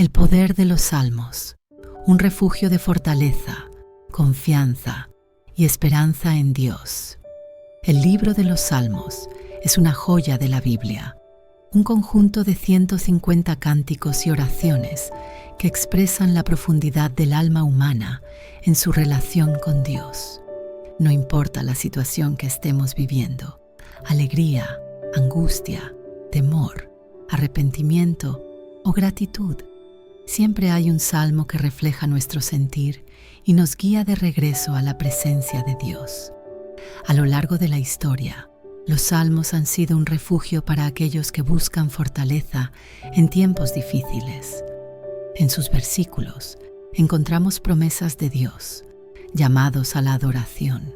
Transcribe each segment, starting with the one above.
El poder de los salmos, un refugio de fortaleza, confianza y esperanza en Dios. El libro de los salmos es una joya de la Biblia, un conjunto de 150 cánticos y oraciones que expresan la profundidad del alma humana en su relación con Dios. No importa la situación que estemos viviendo, alegría, angustia, temor, arrepentimiento o gratitud, siempre hay un salmo que refleja nuestro sentir y nos guía de regreso a la presencia de Dios. A lo largo de la historia, los salmos han sido un refugio para aquellos que buscan fortaleza en tiempos difíciles. En sus versículos encontramos promesas de Dios, llamados a la adoración,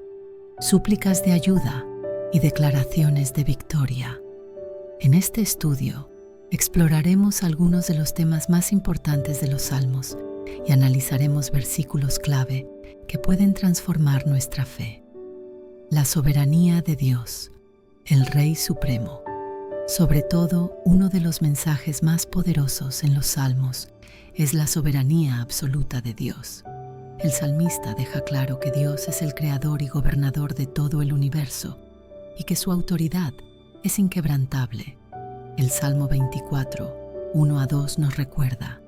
súplicas de ayuda y declaraciones de victoria. En este estudio, exploraremos algunos de los temas más importantes de los salmos y analizaremos versículos clave que pueden transformar nuestra fe. La soberanía de Dios, el Rey Supremo. Sobre todo, uno de los mensajes más poderosos en los salmos es la soberanía absoluta de Dios. El salmista deja claro que Dios es el creador y gobernador de todo el universo y que su autoridad es inquebrantable. El Salmo 24, 1-2 nos recuerda: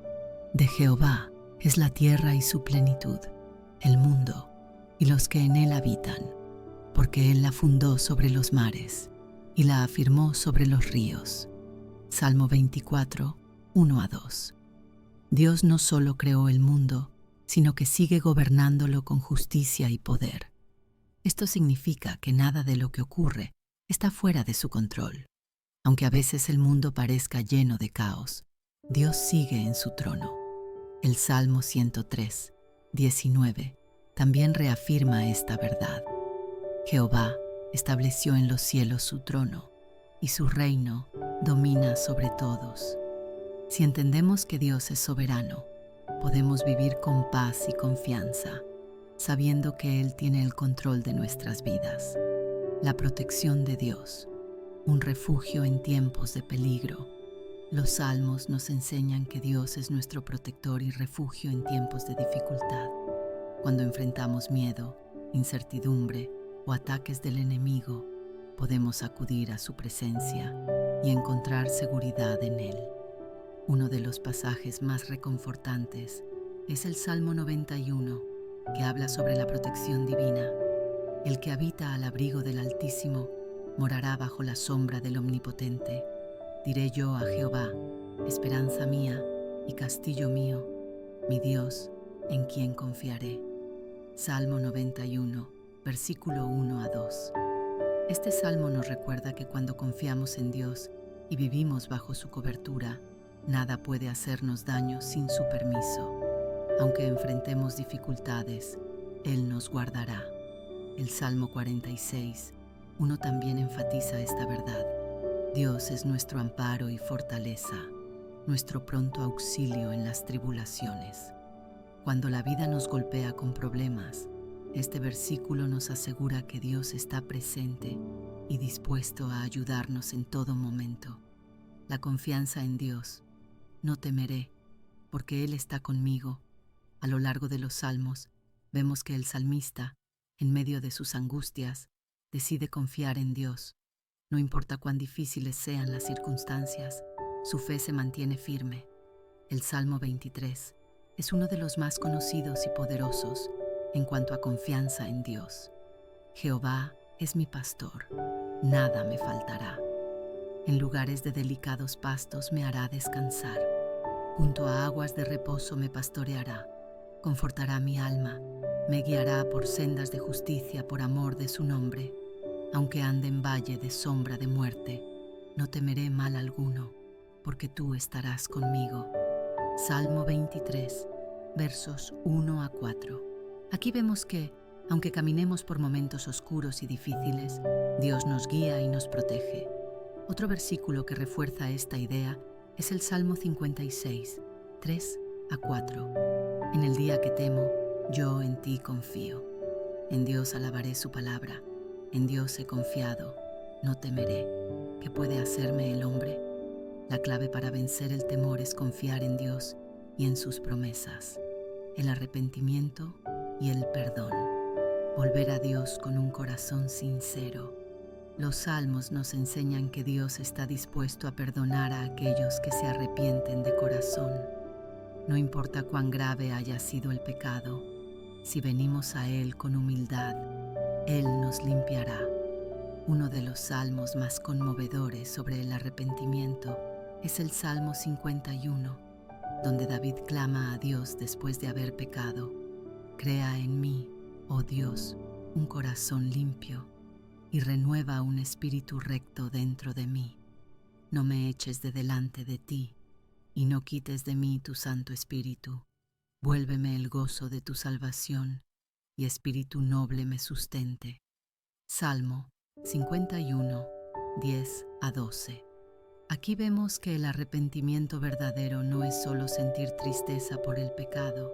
de Jehová es la tierra y su plenitud, el mundo y los que en él habitan, porque él la fundó sobre los mares y la afirmó sobre los ríos. Salmo 24, 1-2. Dios no solo creó el mundo, sino que sigue gobernándolo con justicia y poder. Esto significa que nada de lo que ocurre está fuera de su control. Aunque a veces el mundo parezca lleno de caos, Dios sigue en su trono. El Salmo 103, 19 también reafirma esta verdad. Jehová estableció en los cielos su trono, y su reino domina sobre todos. Si entendemos que Dios es soberano, podemos vivir con paz y confianza, sabiendo que Él tiene el control de nuestras vidas. La protección de Dios, un refugio en tiempos de peligro. Los salmos nos enseñan que Dios es nuestro protector y refugio en tiempos de dificultad. Cuando enfrentamos miedo, incertidumbre o ataques del enemigo, podemos acudir a su presencia y encontrar seguridad en Él. Uno de los pasajes más reconfortantes es el Salmo 91, que habla sobre la protección divina. El que habita al abrigo del Altísimo morará bajo la sombra del Omnipotente. Diré yo a Jehová, esperanza mía y castillo mío, mi Dios, en quien confiaré. Salmo 91, versículo 1-2. Este salmo nos recuerda que cuando confiamos en Dios y vivimos bajo su cobertura, nada puede hacernos daño sin su permiso. Aunque enfrentemos dificultades, Él nos guardará. El Salmo 46, también enfatiza esta verdad. Dios es nuestro amparo y fortaleza, nuestro pronto auxilio en las tribulaciones. Cuando la vida nos golpea con problemas, este versículo nos asegura que Dios está presente y dispuesto a ayudarnos en todo momento. La confianza en Dios. No temeré, porque Él está conmigo. A lo largo de los salmos, vemos que el salmista, en medio de sus angustias, decide confiar en Dios. No importa cuán difíciles sean las circunstancias, su fe se mantiene firme. El Salmo 23 es uno de los más conocidos y poderosos en cuanto a confianza en Dios. Jehová es mi pastor, nada me faltará. En lugares de delicados pastos me hará descansar. Junto a aguas de reposo me pastoreará. Confortará mi alma, me guiará por sendas de justicia por amor de su nombre. Aunque ande en valle de sombra de muerte, no temeré mal alguno, porque tú estarás conmigo. Salmo 23, versos 1-4. Aquí vemos que, aunque caminemos por momentos oscuros y difíciles, Dios nos guía y nos protege. Otro versículo que refuerza esta idea es el Salmo 56, 3-4. En el día que temo, yo en ti confío. En Dios alabaré su palabra. En Dios he confiado, no temeré. ¿Qué puede hacerme el hombre? La clave para vencer el temor es confiar en Dios y en sus promesas, el arrepentimiento y el perdón. Volver a Dios con un corazón sincero. Los salmos nos enseñan que Dios está dispuesto a perdonar a aquellos que se arrepienten de corazón. No importa cuán grave haya sido el pecado, si venimos a Él con humildad, Él nos limpiará. Uno de los salmos más conmovedores sobre el arrepentimiento es el Salmo 51, donde David clama a Dios después de haber pecado: «Crea en mí, oh Dios, un corazón limpio, y renueva un espíritu recto dentro de mí. No me eches de delante de ti, y no quites de mí tu Santo Espíritu. Vuélveme el gozo de tu salvación, y espíritu noble me sustente». Salmo 51, 10-12. Aquí vemos que el arrepentimiento verdadero no es solo sentir tristeza por el pecado,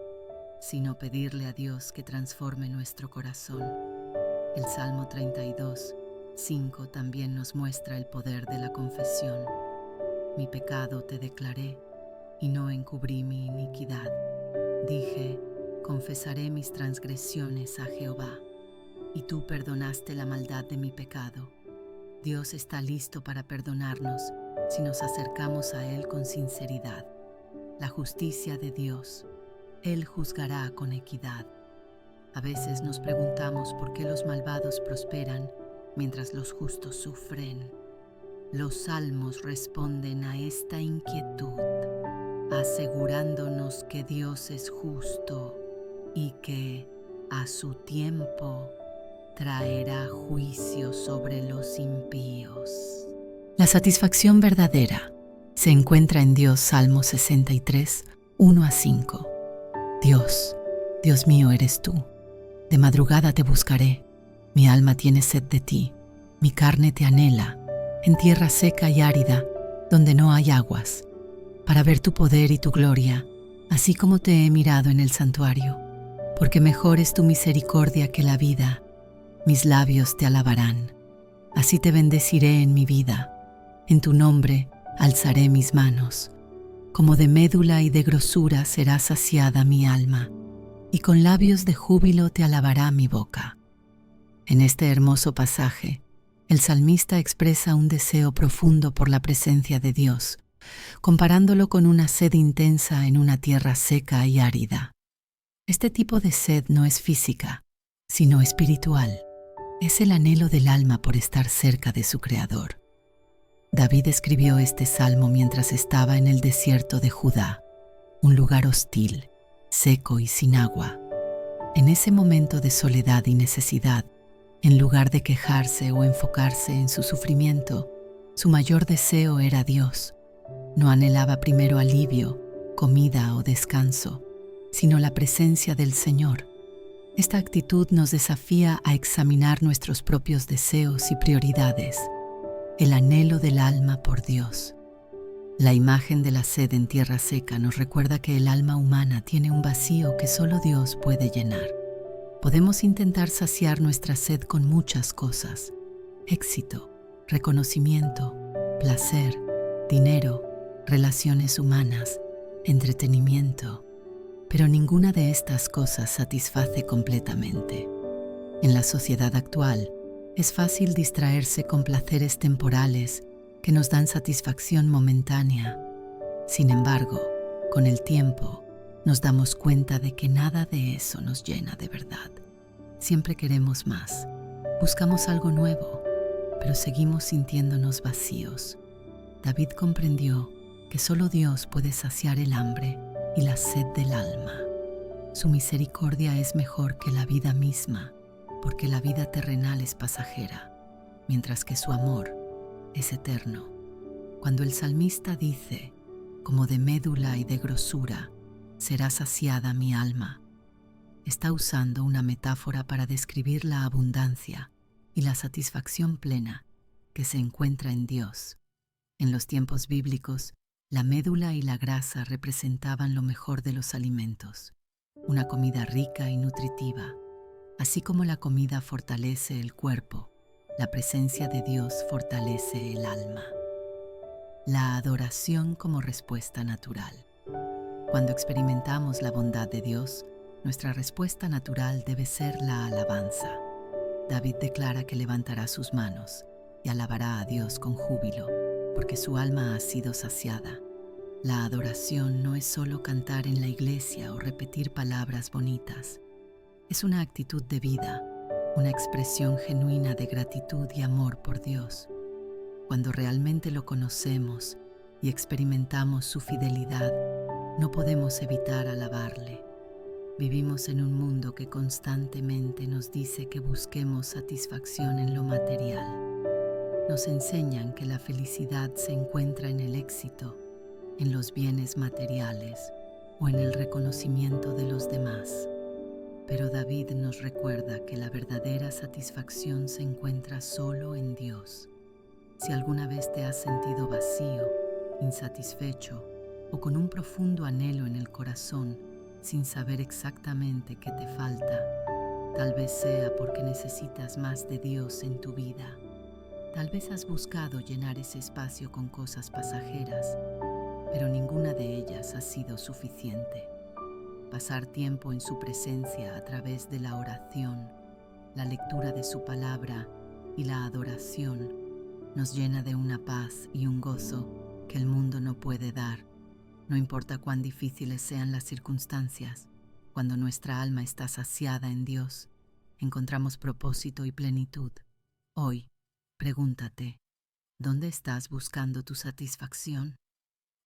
sino pedirle a Dios que transforme nuestro corazón. El Salmo 32, 5 también nos muestra el poder de la confesión. «Mi pecado te declaré, y no encubrí mi iniquidad. Dije, confesaré mis transgresiones a Jehová, y tú perdonaste la maldad de mi pecado». Dios está listo para perdonarnos si nos acercamos a Él con sinceridad. La justicia de Dios, Él juzgará con equidad. A veces nos preguntamos por qué los malvados prosperan mientras los justos sufren. Los salmos responden a esta inquietud, asegurándonos que Dios es justo y que, a su tiempo, traerá juicio sobre los impíos. La satisfacción verdadera se encuentra en Dios. Salmo 63, 1-5. Dios, Dios mío eres tú. De madrugada te buscaré. Mi alma tiene sed de ti. Mi carne te anhela, en tierra seca y árida, donde no hay aguas, para ver tu poder y tu gloria, así como te he mirado en el santuario. Porque mejor es tu misericordia que la vida. Mis labios te alabarán. Así te bendeciré en mi vida. En tu nombre alzaré mis manos. Como de médula y de grosura será saciada mi alma, y con labios de júbilo te alabará mi boca. En este hermoso pasaje, el salmista expresa un deseo profundo por la presencia de Dios, comparándolo con una sed intensa en una tierra seca y árida. Este tipo de sed no es física, sino espiritual. Es el anhelo del alma por estar cerca de su Creador. David escribió este salmo mientras estaba en el desierto de Judá, un lugar hostil, seco y sin agua. En ese momento de soledad y necesidad, en lugar de quejarse o enfocarse en su sufrimiento, su mayor deseo era Dios. No anhelaba primero alivio, comida o descanso, sino la presencia del Señor. Esta actitud nos desafía a examinar nuestros propios deseos y prioridades, el anhelo del alma por Dios. La imagen de la sed en tierra seca nos recuerda que el alma humana tiene un vacío que solo Dios puede llenar. Podemos intentar saciar nuestra sed con muchas cosas: éxito, reconocimiento, placer, dinero, relaciones humanas, entretenimiento. Pero ninguna de estas cosas satisface completamente. En la sociedad actual, es fácil distraerse con placeres temporales que nos dan satisfacción momentánea. Sin embargo, con el tiempo, nos damos cuenta de que nada de eso nos llena de verdad. Siempre queremos más, buscamos algo nuevo, pero seguimos sintiéndonos vacíos. David comprendió que solo Dios puede saciar el hambre y la sed del alma. Su misericordia es mejor que la vida misma, porque la vida terrenal es pasajera, mientras que su amor es eterno. Cuando el salmista dice, como de médula y de grosura será saciada mi alma, está usando una metáfora para describir la abundancia y la satisfacción plena que se encuentra en Dios. En los tiempos bíblicos, la médula y la grasa representaban lo mejor de los alimentos, una comida rica y nutritiva. Así como la comida fortalece el cuerpo, la presencia de Dios fortalece el alma. La adoración como respuesta natural. Cuando experimentamos la bondad de Dios, nuestra respuesta natural debe ser la alabanza. David declara que levantará sus manos y alabará a Dios con júbilo, porque su alma ha sido saciada. La adoración no es solo cantar en la iglesia o repetir palabras bonitas. Es una actitud de vida, una expresión genuina de gratitud y amor por Dios. Cuando realmente lo conocemos y experimentamos su fidelidad, no podemos evitar alabarle. Vivimos en un mundo que constantemente nos dice que busquemos satisfacción en lo material. Nos enseñan que la felicidad se encuentra en el éxito, en los bienes materiales o en el reconocimiento de los demás. Pero David nos recuerda que la verdadera satisfacción se encuentra solo en Dios. Si alguna vez te has sentido vacío, insatisfecho o con un profundo anhelo en el corazón, sin saber exactamente qué te falta, tal vez sea porque necesitas más de Dios en tu vida. Tal vez has buscado llenar ese espacio con cosas pasajeras, pero ninguna de ellas ha sido suficiente. Pasar tiempo en su presencia a través de la oración, la lectura de su palabra y la adoración nos llena de una paz y un gozo que el mundo no puede dar. No importa cuán difíciles sean las circunstancias, cuando nuestra alma está saciada en Dios, encontramos propósito y plenitud. Hoy, pregúntate, ¿dónde estás buscando tu satisfacción?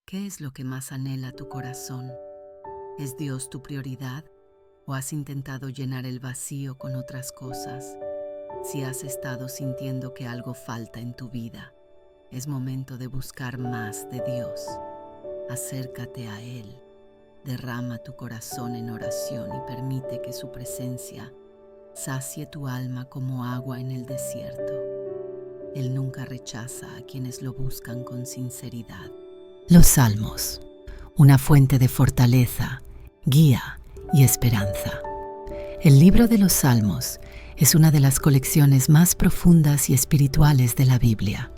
¿Qué es lo que más anhela tu corazón? ¿Es Dios tu prioridad o has intentado llenar el vacío con otras cosas? Si has estado sintiendo que algo falta en tu vida, es momento de buscar más de Dios. Acércate a Él, derrama tu corazón en oración y permite que su presencia sacie tu alma como agua en el desierto. Él nunca rechaza a quienes lo buscan con sinceridad. Los Salmos, una fuente de fortaleza, guía y esperanza. El libro de los Salmos es una de las colecciones más profundas y espirituales de la Biblia.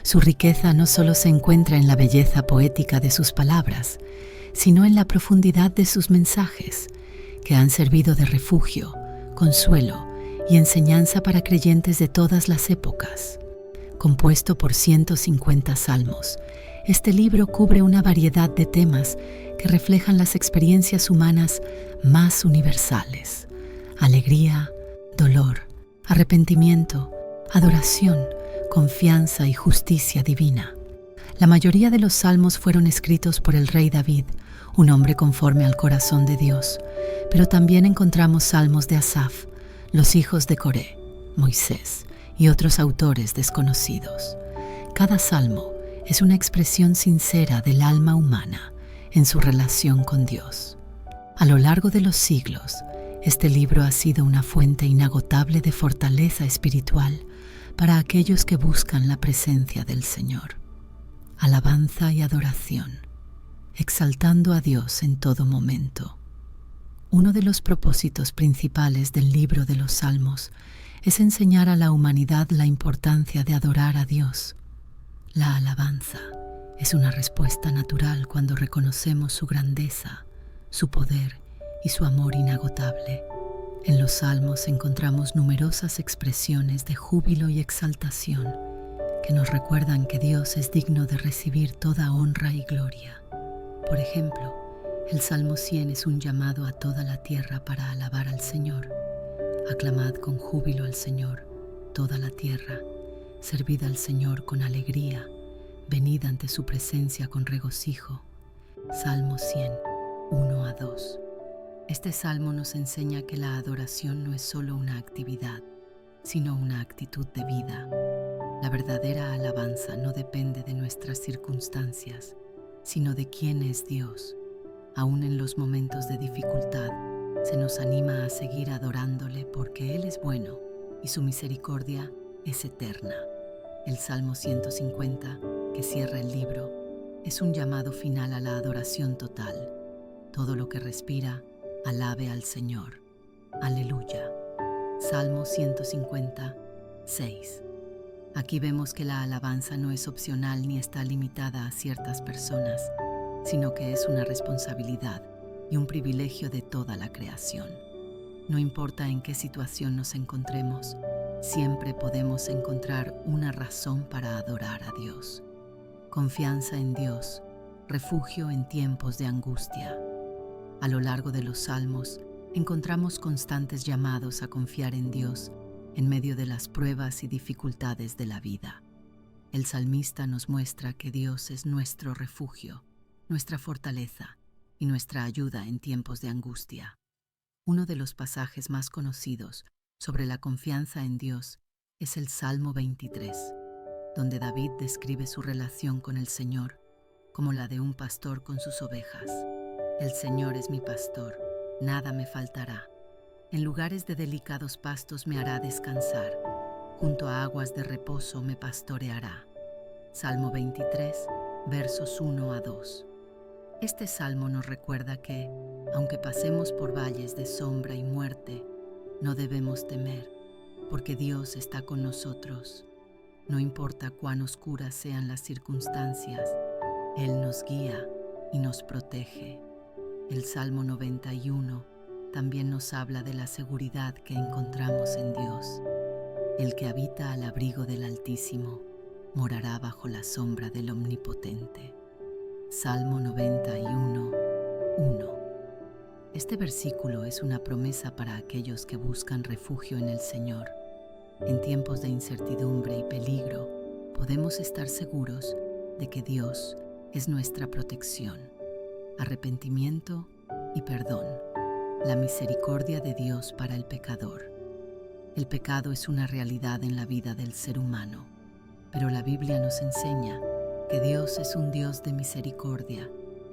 Su riqueza no solo se encuentra en la belleza poética de sus palabras, sino en la profundidad de sus mensajes, que han servido de refugio, consuelo y enseñanza para creyentes de todas las épocas. Compuesto por 150 salmos, este libro cubre una variedad de temas que reflejan las experiencias humanas más universales: alegría, dolor, arrepentimiento, adoración, confianza y justicia divina. La mayoría de los salmos fueron escritos por el rey David, un hombre conforme al corazón de Dios, pero también encontramos salmos de Asaf, los hijos de Coré, Moisés y otros autores desconocidos. Cada salmo es una expresión sincera del alma humana en su relación con Dios. A lo largo de los siglos, este libro ha sido una fuente inagotable de fortaleza espiritual para aquellos que buscan la presencia del Señor. Alabanza y adoración, exaltando a Dios en todo momento. Uno de los propósitos principales del libro de los Salmos es enseñar a la humanidad la importancia de adorar a Dios. La alabanza es una respuesta natural cuando reconocemos su grandeza, su poder y su amor inagotable. En los Salmos encontramos numerosas expresiones de júbilo y exaltación que nos recuerdan que Dios es digno de recibir toda honra y gloria. Por ejemplo, el Salmo 100 es un llamado a toda la tierra para alabar al Señor. Aclamad con júbilo al Señor, toda la tierra. Servid al Señor con alegría. Venid ante su presencia con regocijo. Salmo 100, 1-2. Este salmo nos enseña que la adoración no es solo una actividad, sino una actitud de vida. La verdadera alabanza no depende de nuestras circunstancias, sino de quién es Dios. Aún en los momentos de dificultad, se nos anima a seguir adorándole porque Él es bueno y su misericordia es eterna. El Salmo 150, que cierra el libro, es un llamado final a la adoración total. Todo lo que respira, alabe al Señor. Aleluya. Salmo 156. Aquí vemos que la alabanza no es opcional ni está limitada a ciertas personas. sino que es una responsabilidad y un privilegio de toda la creación. No importa en qué situación nos encontremos, siempre podemos encontrar una razón para adorar a Dios. Confianza en Dios, refugio en tiempos de angustia. A lo largo de los Salmos, encontramos constantes llamados a confiar en Dios en medio de las pruebas y dificultades de la vida. El salmista nos muestra que Dios es nuestro refugio, nuestra fortaleza y nuestra ayuda en tiempos de angustia. Uno de los pasajes más conocidos sobre la confianza en Dios es el Salmo 23, donde David describe su relación con el Señor como la de un pastor con sus ovejas. El Señor es mi pastor, nada me faltará. En lugares de delicados pastos me hará descansar, junto a aguas de reposo me pastoreará. Salmo 23, versos 1 a 2. Este salmo nos recuerda que, aunque pasemos por valles de sombra y muerte, no debemos temer, porque Dios está con nosotros. No importa cuán oscuras sean las circunstancias, Él nos guía y nos protege. El Salmo 91 también nos habla de la seguridad que encontramos en Dios. El que habita al abrigo del Altísimo morará bajo la sombra del Omnipotente. Salmo 91, 1. Este versículo es una promesa para aquellos que buscan refugio en el Señor. En tiempos de incertidumbre y peligro, podemos estar seguros de que Dios es nuestra protección. Arrepentimiento y perdón. La misericordia de Dios para el pecador. El pecado es una realidad en la vida del ser humano, pero la Biblia nos enseña que Dios es un Dios de misericordia,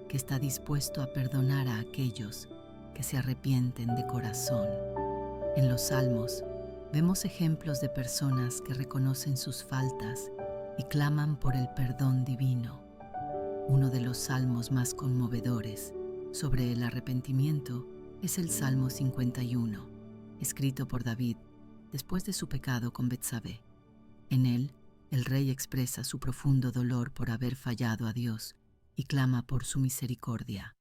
que está dispuesto a perdonar a aquellos que se arrepienten de corazón. En los Salmos vemos ejemplos de personas que reconocen sus faltas y claman por el perdón divino. Uno de los salmos más conmovedores sobre el arrepentimiento es el Salmo 51, escrito por David después de su pecado con Betsabé. En él, el rey expresa su profundo dolor por haber fallado a Dios y clama por su misericordia.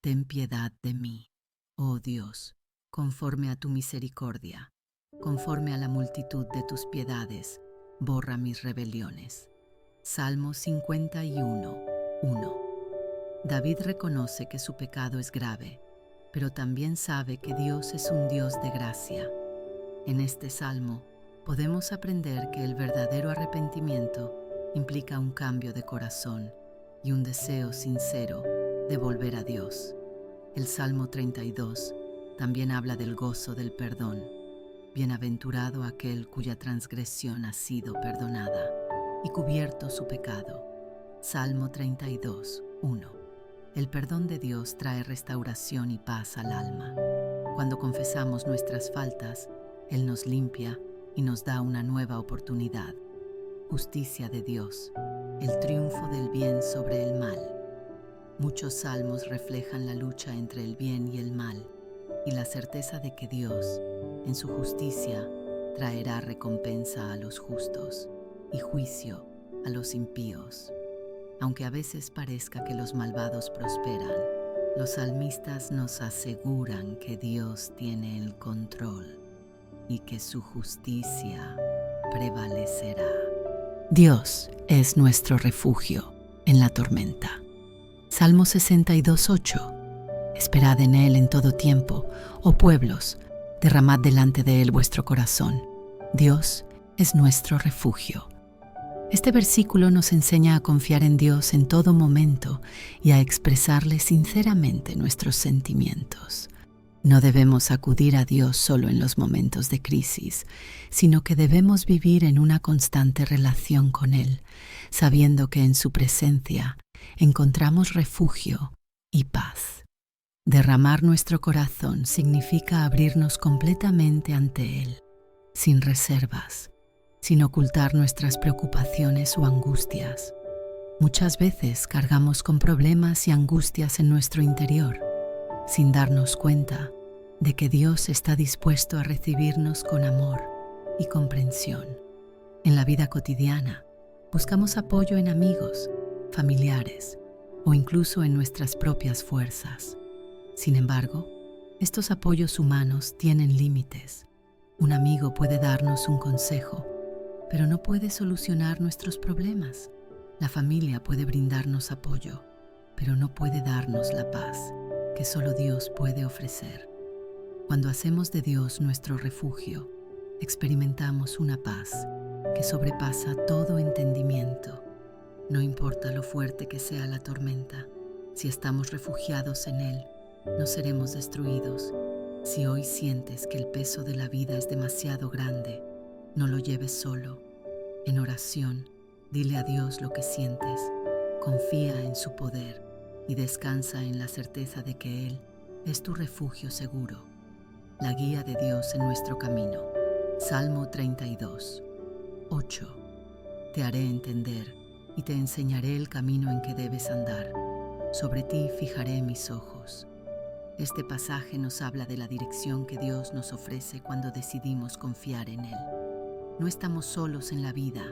Ten piedad de mí, oh Dios, conforme a tu misericordia, conforme a la multitud de tus piedades, borra mis rebeliones. Salmo 51, 1. David reconoce que su pecado es grave, pero también sabe que Dios es un Dios de gracia. En este salmo, podemos aprender que el verdadero arrepentimiento implica un cambio de corazón y un deseo sincero de volver a Dios. El Salmo 32 también habla del gozo del perdón. Bienaventurado aquel cuya transgresión ha sido perdonada y cubierto su pecado. Salmo 32, 1. El perdón de Dios trae restauración y paz al alma. Cuando confesamos nuestras faltas, Él nos limpia y nos da una nueva oportunidad. Justicia de Dios, el triunfo del bien sobre el mal. Muchos salmos reflejan la lucha entre el bien y el mal y la certeza de que Dios, en su justicia, traerá recompensa a los justos y juicio a los impíos. Aunque a veces parezca que los malvados prosperan, los salmistas nos aseguran que Dios tiene el control y que su justicia prevalecerá. Dios es nuestro refugio en la tormenta. Salmo 62, 8. Esperad en Él en todo tiempo, oh pueblos, derramad delante de Él vuestro corazón. Dios es nuestro refugio. Este versículo nos enseña a confiar en Dios en todo momento y a expresarle sinceramente nuestros sentimientos. No debemos acudir a Dios solo en los momentos de crisis, sino que debemos vivir en una constante relación con Él, sabiendo que en su presencia encontramos refugio y paz. Derramar nuestro corazón significa abrirnos completamente ante Él, sin reservas, sin ocultar nuestras preocupaciones o angustias. Muchas veces cargamos con problemas y angustias en nuestro interior, sin darnos cuenta de que Dios está dispuesto a recibirnos con amor y comprensión. En la vida cotidiana, buscamos apoyo en amigos, familiares o incluso en nuestras propias fuerzas. Sin embargo, estos apoyos humanos tienen límites. Un amigo puede darnos un consejo, pero no puede solucionar nuestros problemas. La familia puede brindarnos apoyo, pero no puede darnos la paz que solo Dios puede ofrecer. Cuando hacemos de Dios nuestro refugio, experimentamos una paz que sobrepasa todo entendimiento. No importa lo fuerte que sea la tormenta, si estamos refugiados en Él, no seremos destruidos. Si hoy sientes que el peso de la vida es demasiado grande, no lo lleves solo. En oración, dile a Dios lo que sientes, confía en su poder y descansa en la certeza de que Él es tu refugio seguro. La guía de Dios en nuestro camino. Salmo 32, 8. Te haré entender y te enseñaré el camino en que debes andar. Sobre ti fijaré mis ojos. Este pasaje nos habla de la dirección que Dios nos ofrece cuando decidimos confiar en Él. No estamos solos en la vida.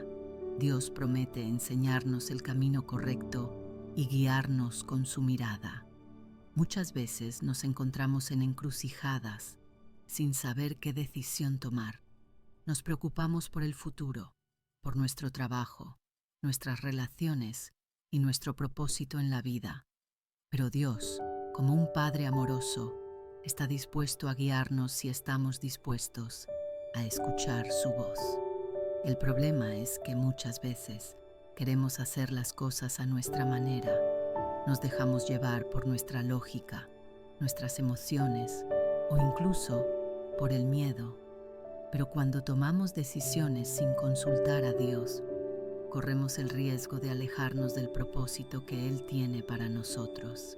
Dios promete enseñarnos el camino correcto y guiarnos con su mirada. Muchas veces nos encontramos en encrucijadas sin saber qué decisión tomar. Nos preocupamos por el futuro, por nuestro trabajo, nuestras relaciones y nuestro propósito en la vida. Pero Dios, como un Padre amoroso, está dispuesto a guiarnos si estamos dispuestos a escuchar su voz. El problema es que muchas veces queremos hacer las cosas a nuestra manera. Nos dejamos llevar por nuestra lógica, nuestras emociones o incluso por el miedo. Pero cuando tomamos decisiones sin consultar a Dios, corremos el riesgo de alejarnos del propósito que Él tiene para nosotros.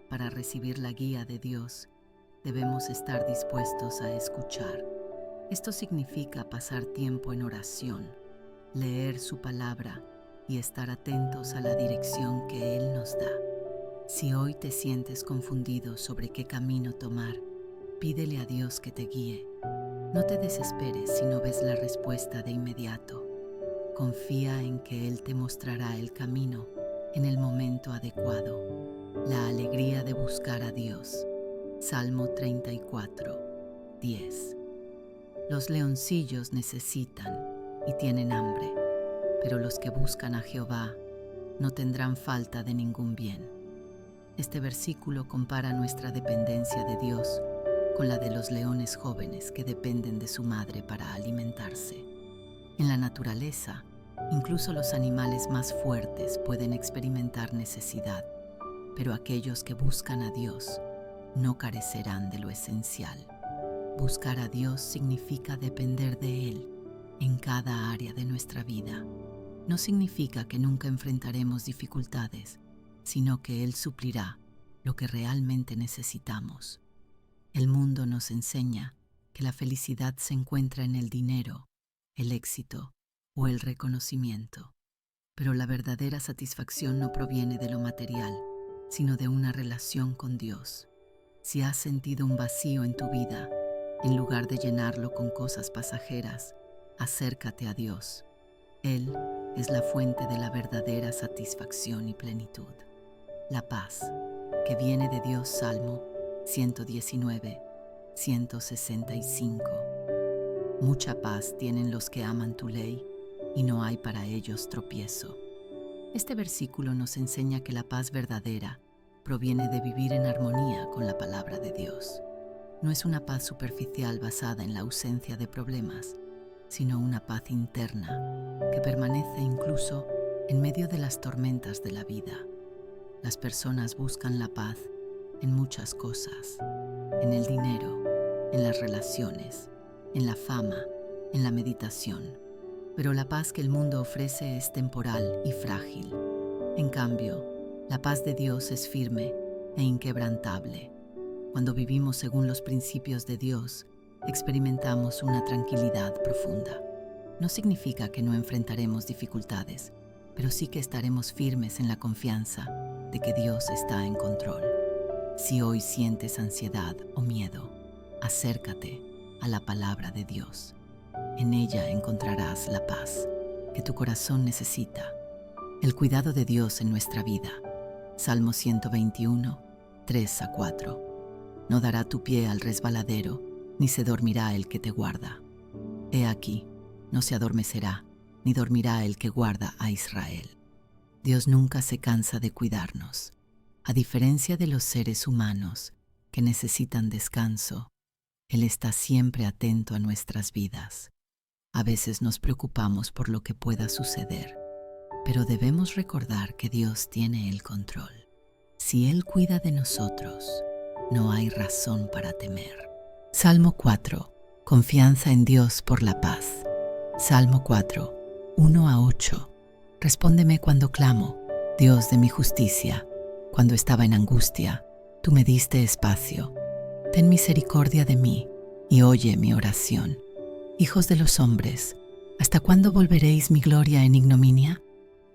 Para recibir la guía de Dios, debemos estar dispuestos a escuchar. Esto significa pasar tiempo en oración, leer su palabra y estar atentos a la dirección que Él nos da. Si hoy te sientes confundido sobre qué camino tomar, pídele a Dios que te guíe. No te desesperes si no ves la respuesta de inmediato. Confía en que Él te mostrará el camino en el momento adecuado. La alegría de buscar a Dios. Salmo 34, 10. Los leoncillos necesitan y tienen hambre, pero los que buscan a Jehová no tendrán falta de ningún bien. Este versículo compara nuestra dependencia de Dios con la de los leones jóvenes que dependen de su madre para alimentarse. En la naturaleza, incluso los animales más fuertes pueden experimentar necesidad, pero aquellos que buscan a Dios no carecerán de lo esencial. Buscar a Dios significa depender de Él en cada área de nuestra vida. No significa que nunca enfrentaremos dificultades, sino que Él suplirá lo que realmente necesitamos. El mundo nos enseña que la felicidad se encuentra en el dinero, el éxito o el reconocimiento, pero la verdadera satisfacción no proviene de lo material, sino de una relación con Dios. Si has sentido un vacío en tu vida, en lugar de llenarlo con cosas pasajeras, acércate a Dios. Él es la fuente de la verdadera satisfacción y plenitud. La paz, que viene de Dios. Salmo 119, 165. Mucha paz tienen los que aman tu ley, y no hay para ellos tropiezo. Este versículo nos enseña que la paz verdadera proviene de vivir en armonía con la palabra de Dios. No es una paz superficial basada en la ausencia de problemas, sino una paz interna que permanece incluso en medio de las tormentas de la vida. Las personas buscan la paz en muchas cosas, en el dinero, en las relaciones, en la fama, en la meditación. Pero la paz que el mundo ofrece es temporal y frágil. En cambio, la paz de Dios es firme e inquebrantable. Cuando vivimos según los principios de Dios, experimentamos una tranquilidad profunda. No significa que no enfrentaremos dificultades, pero sí que estaremos firmes en la confianza de que Dios está en control. Si hoy sientes ansiedad o miedo, acércate a la palabra de Dios. En ella encontrarás la paz que tu corazón necesita, el cuidado de Dios en nuestra vida Salmo 121, 3 a 4. No dará tu pie al resbaladero, ni se dormirá el que te guarda. He aquí, no se adormecerá, ni dormirá el que guarda a Israel. Dios nunca se cansa de cuidarnos. A diferencia de los seres humanos que necesitan descanso, Él está siempre atento a nuestras vidas. A veces nos preocupamos por lo que pueda suceder, pero debemos recordar que Dios tiene el control. Si Él cuida de nosotros, no hay razón para temer. Salmo 4. Confianza en Dios por la paz. Salmo 4, 1 a 8. Respóndeme cuando clamo, Dios de mi justicia. Cuando estaba en angustia, tú me diste espacio. Ten misericordia de mí y oye mi oración. Hijos de los hombres, ¿hasta cuándo volveréis mi gloria en ignominia?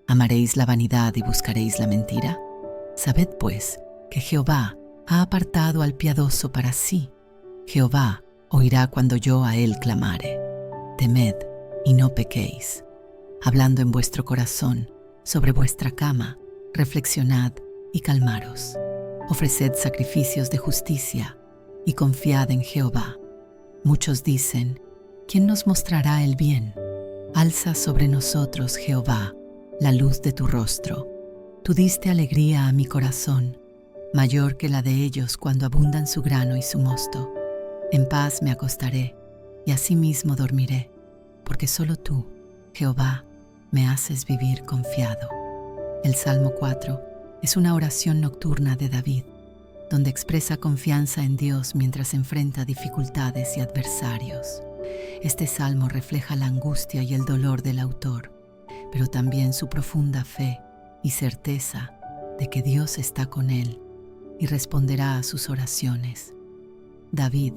¿Amaréis la vanidad y buscaréis la mentira? Sabed pues que Jehová ha apartado al piadoso para sí. Jehová oirá cuando yo a él clamare. Temed y no pequéis. Hablando en vuestro corazón, sobre vuestra cama, reflexionad y calmaros. Ofreced sacrificios de justicia y confiad en Jehová. Muchos dicen, ¿quién nos mostrará el bien? Alza sobre nosotros, Jehová, la luz de tu rostro. Tú diste alegría a mi corazón, mayor que la de ellos cuando abundan su grano y su mosto. En paz me acostaré y asimismo dormiré, porque solo tú, Jehová, me haces vivir confiado. El Salmo 4 es una oración nocturna de David, donde expresa confianza en Dios mientras enfrenta dificultades y adversarios. Este salmo refleja la angustia y el dolor del autor, pero también su profunda fe y certeza de que Dios está con él y responderá a sus oraciones. David,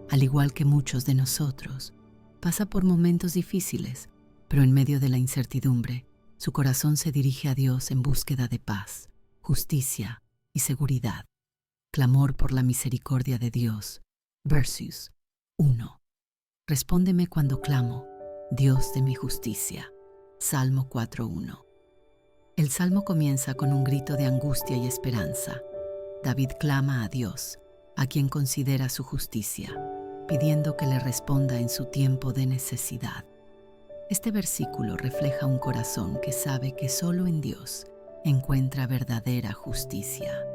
al igual que muchos de nosotros, pasa por momentos difíciles, pero en medio de la incertidumbre, su corazón se dirige a Dios en búsqueda de paz, justicia y seguridad. Clamor por la misericordia de Dios. Versos 1. Respóndeme cuando clamo, Dios de mi justicia. Salmo 4:1. El salmo comienza con un grito de angustia y esperanza. David clama a Dios, a quien considera su justicia, pidiendo que le responda en su tiempo de necesidad. Este versículo refleja un corazón que sabe que solo en Dios encuentra verdadera justicia.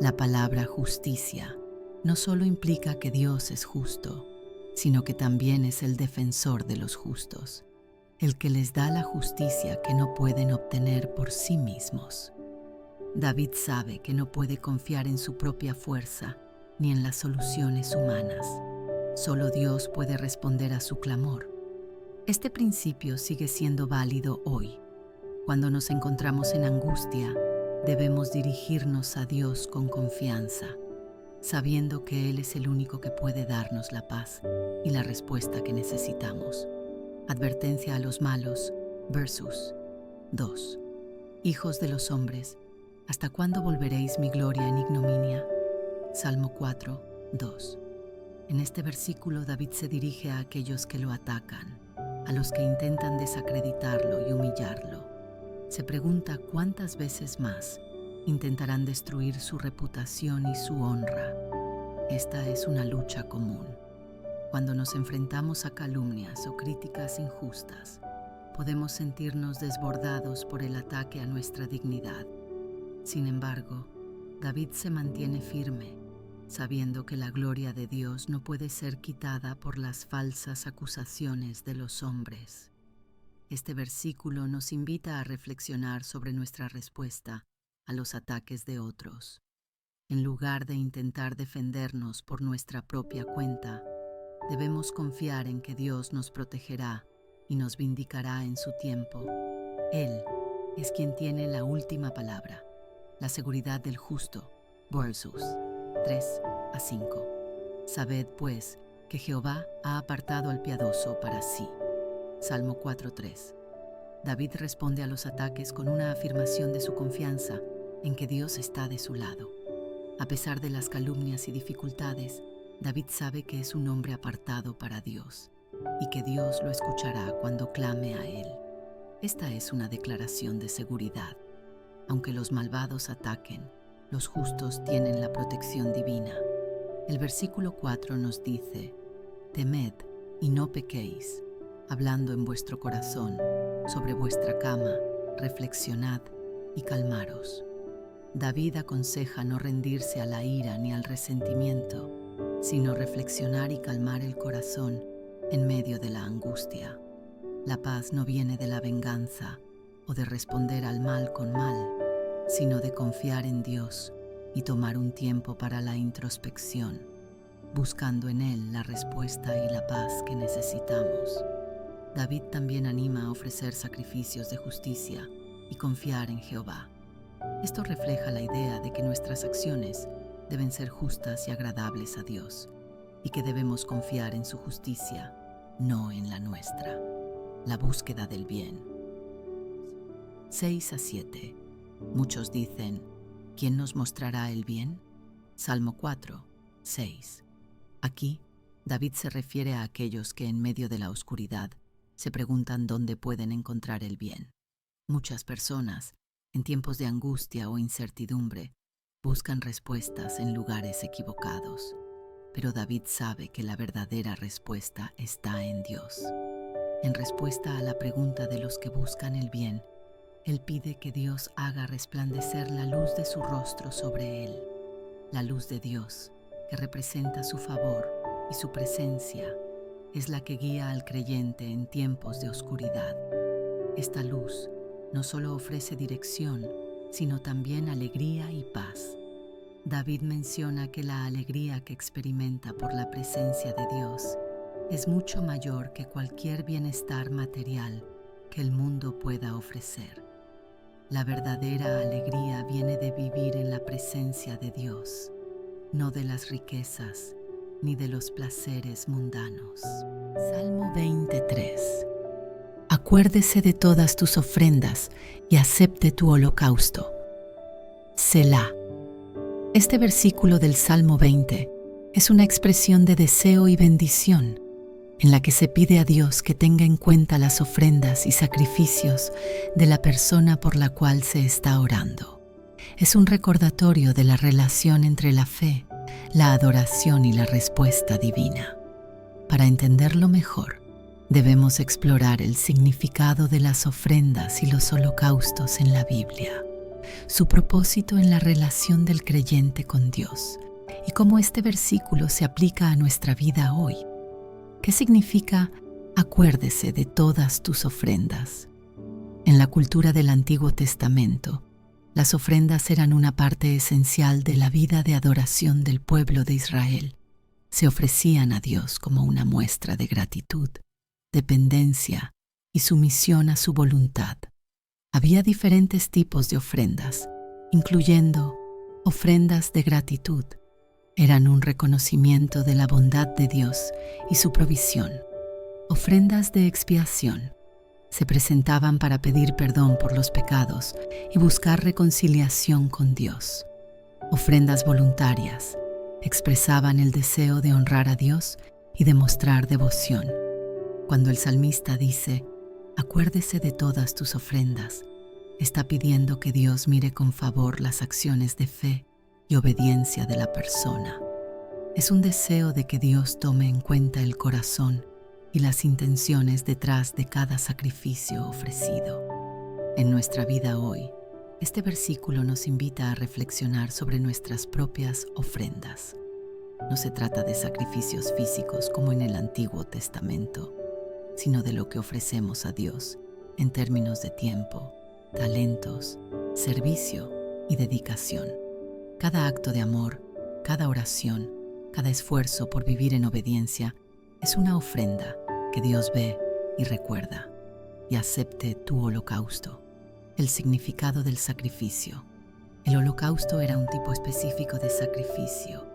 La palabra justicia no solo implica que Dios es justo, sino que también es el defensor de los justos, el que les da la justicia que no pueden obtener por sí mismos. David sabe que no puede confiar en su propia fuerza ni en las soluciones humanas. Solo Dios puede responder a su clamor. Este principio sigue siendo válido hoy. Cuando nos encontramos en angustia, debemos dirigirnos a Dios con confianza, sabiendo que Él es el único que puede darnos la paz y la respuesta que necesitamos. Advertencia a los malos, versos 2. Hijos de los hombres, ¿hasta cuándo volveréis mi gloria en ignominia? Salmo 4, 2. En este versículo David se dirige a aquellos que lo atacan, a los que intentan desacreditarlo y humillarlo. Se pregunta cuántas veces más intentarán destruir su reputación y su honra. Esta es una lucha común. Cuando nos enfrentamos a calumnias o críticas injustas, podemos sentirnos desbordados por el ataque a nuestra dignidad. Sin embargo, David se mantiene firme, sabiendo que la gloria de Dios no puede ser quitada por las falsas acusaciones de los hombres. Este versículo nos invita a reflexionar sobre nuestra respuesta a los ataques de otros. En lugar de intentar defendernos por nuestra propia cuenta, debemos confiar en que Dios nos protegerá y nos vindicará en su tiempo. Él es quien tiene la última palabra. La seguridad del justo. Versos 3 a 5. Sabed, pues, que Jehová ha apartado al piadoso para sí. Salmo 4:3. David responde a los ataques con una afirmación de su confianza en que Dios está de su lado. A pesar de las calumnias y dificultades, David sabe que es un hombre apartado para Dios y que Dios lo escuchará cuando clame a él. Esta es una declaración de seguridad. Aunque los malvados ataquen, los justos tienen la protección divina. El versículo 4 nos dice: temed y no pequéis, hablando en vuestro corazón, sobre vuestra cama, reflexionad y calmaros. David aconseja no rendirse a la ira ni al resentimiento, sino reflexionar y calmar el corazón en medio de la angustia. La paz no viene de la venganza o de responder al mal con mal, sino de confiar en Dios y tomar un tiempo para la introspección, buscando en Él la respuesta y la paz que necesitamos. David también anima a ofrecer sacrificios de justicia y confiar en Jehová. Esto refleja la idea de que nuestras acciones deben ser justas y agradables a Dios, y que debemos confiar en su justicia, no en la nuestra. La búsqueda del bien. 6-7. Muchos dicen: ¿quién nos mostrará el bien? Salmo 4:6. Aquí, David se refiere a aquellos que en medio de la oscuridad se preguntan dónde pueden encontrar el bien. Muchas personas, en tiempos de angustia o incertidumbre, buscan respuestas en lugares equivocados. Pero David sabe que la verdadera respuesta está en Dios. En respuesta a la pregunta de los que buscan el bien, él pide que Dios haga resplandecer la luz de su rostro sobre él. La luz de Dios, que representa su favor y su presencia, es la que guía al creyente en tiempos de oscuridad. Esta luz no solo ofrece dirección, sino también alegría y paz. David menciona que la alegría que experimenta por la presencia de Dios es mucho mayor que cualquier bienestar material que el mundo pueda ofrecer. La verdadera alegría viene de vivir en la presencia de Dios, no de las riquezas ni de los placeres mundanos. Salmo 23. Acuérdese de todas tus ofrendas y acepte tu holocausto. Selah. Este versículo del Salmo 20 es una expresión de deseo y bendición, en la que se pide a Dios que tenga en cuenta las ofrendas y sacrificios de la persona por la cual se está orando. Es un recordatorio de la relación entre la fe, la adoración y la respuesta divina. Para entenderlo mejor, debemos explorar el significado de las ofrendas y los holocaustos en la Biblia, su propósito en la relación del creyente con Dios y cómo este versículo se aplica a nuestra vida hoy. ¿Qué significa acuérdese de todas tus ofrendas? En la cultura del Antiguo Testamento, las ofrendas eran una parte esencial de la vida de adoración del pueblo de Israel. Se ofrecían a Dios como una muestra de gratitud, dependencia y sumisión a su voluntad. Había diferentes tipos de ofrendas, incluyendo ofrendas de gratitud. Eran un reconocimiento de la bondad de Dios y su provisión. Ofrendas de expiación. Se presentaban para pedir perdón por los pecados y buscar reconciliación con Dios. Ofrendas voluntarias. Expresaban el deseo de honrar a Dios y de mostrar devoción. Cuando el salmista dice: acuérdese de todas tus ofrendas, está pidiendo que Dios mire con favor las acciones de fe y obediencia de la persona. Es un deseo de que Dios tome en cuenta el corazón y las intenciones detrás de cada sacrificio ofrecido. En nuestra vida hoy, este versículo nos invita a reflexionar sobre nuestras propias ofrendas. No se trata de sacrificios físicos como en el Antiguo Testamento, sino de lo que ofrecemos a Dios en términos de tiempo, talentos, servicio y dedicación. Cada acto de amor, cada oración, cada esfuerzo por vivir en obediencia es una ofrenda que Dios ve y recuerda. Y acepte tu holocausto. El significado del sacrificio. El holocausto era un tipo específico de sacrificio,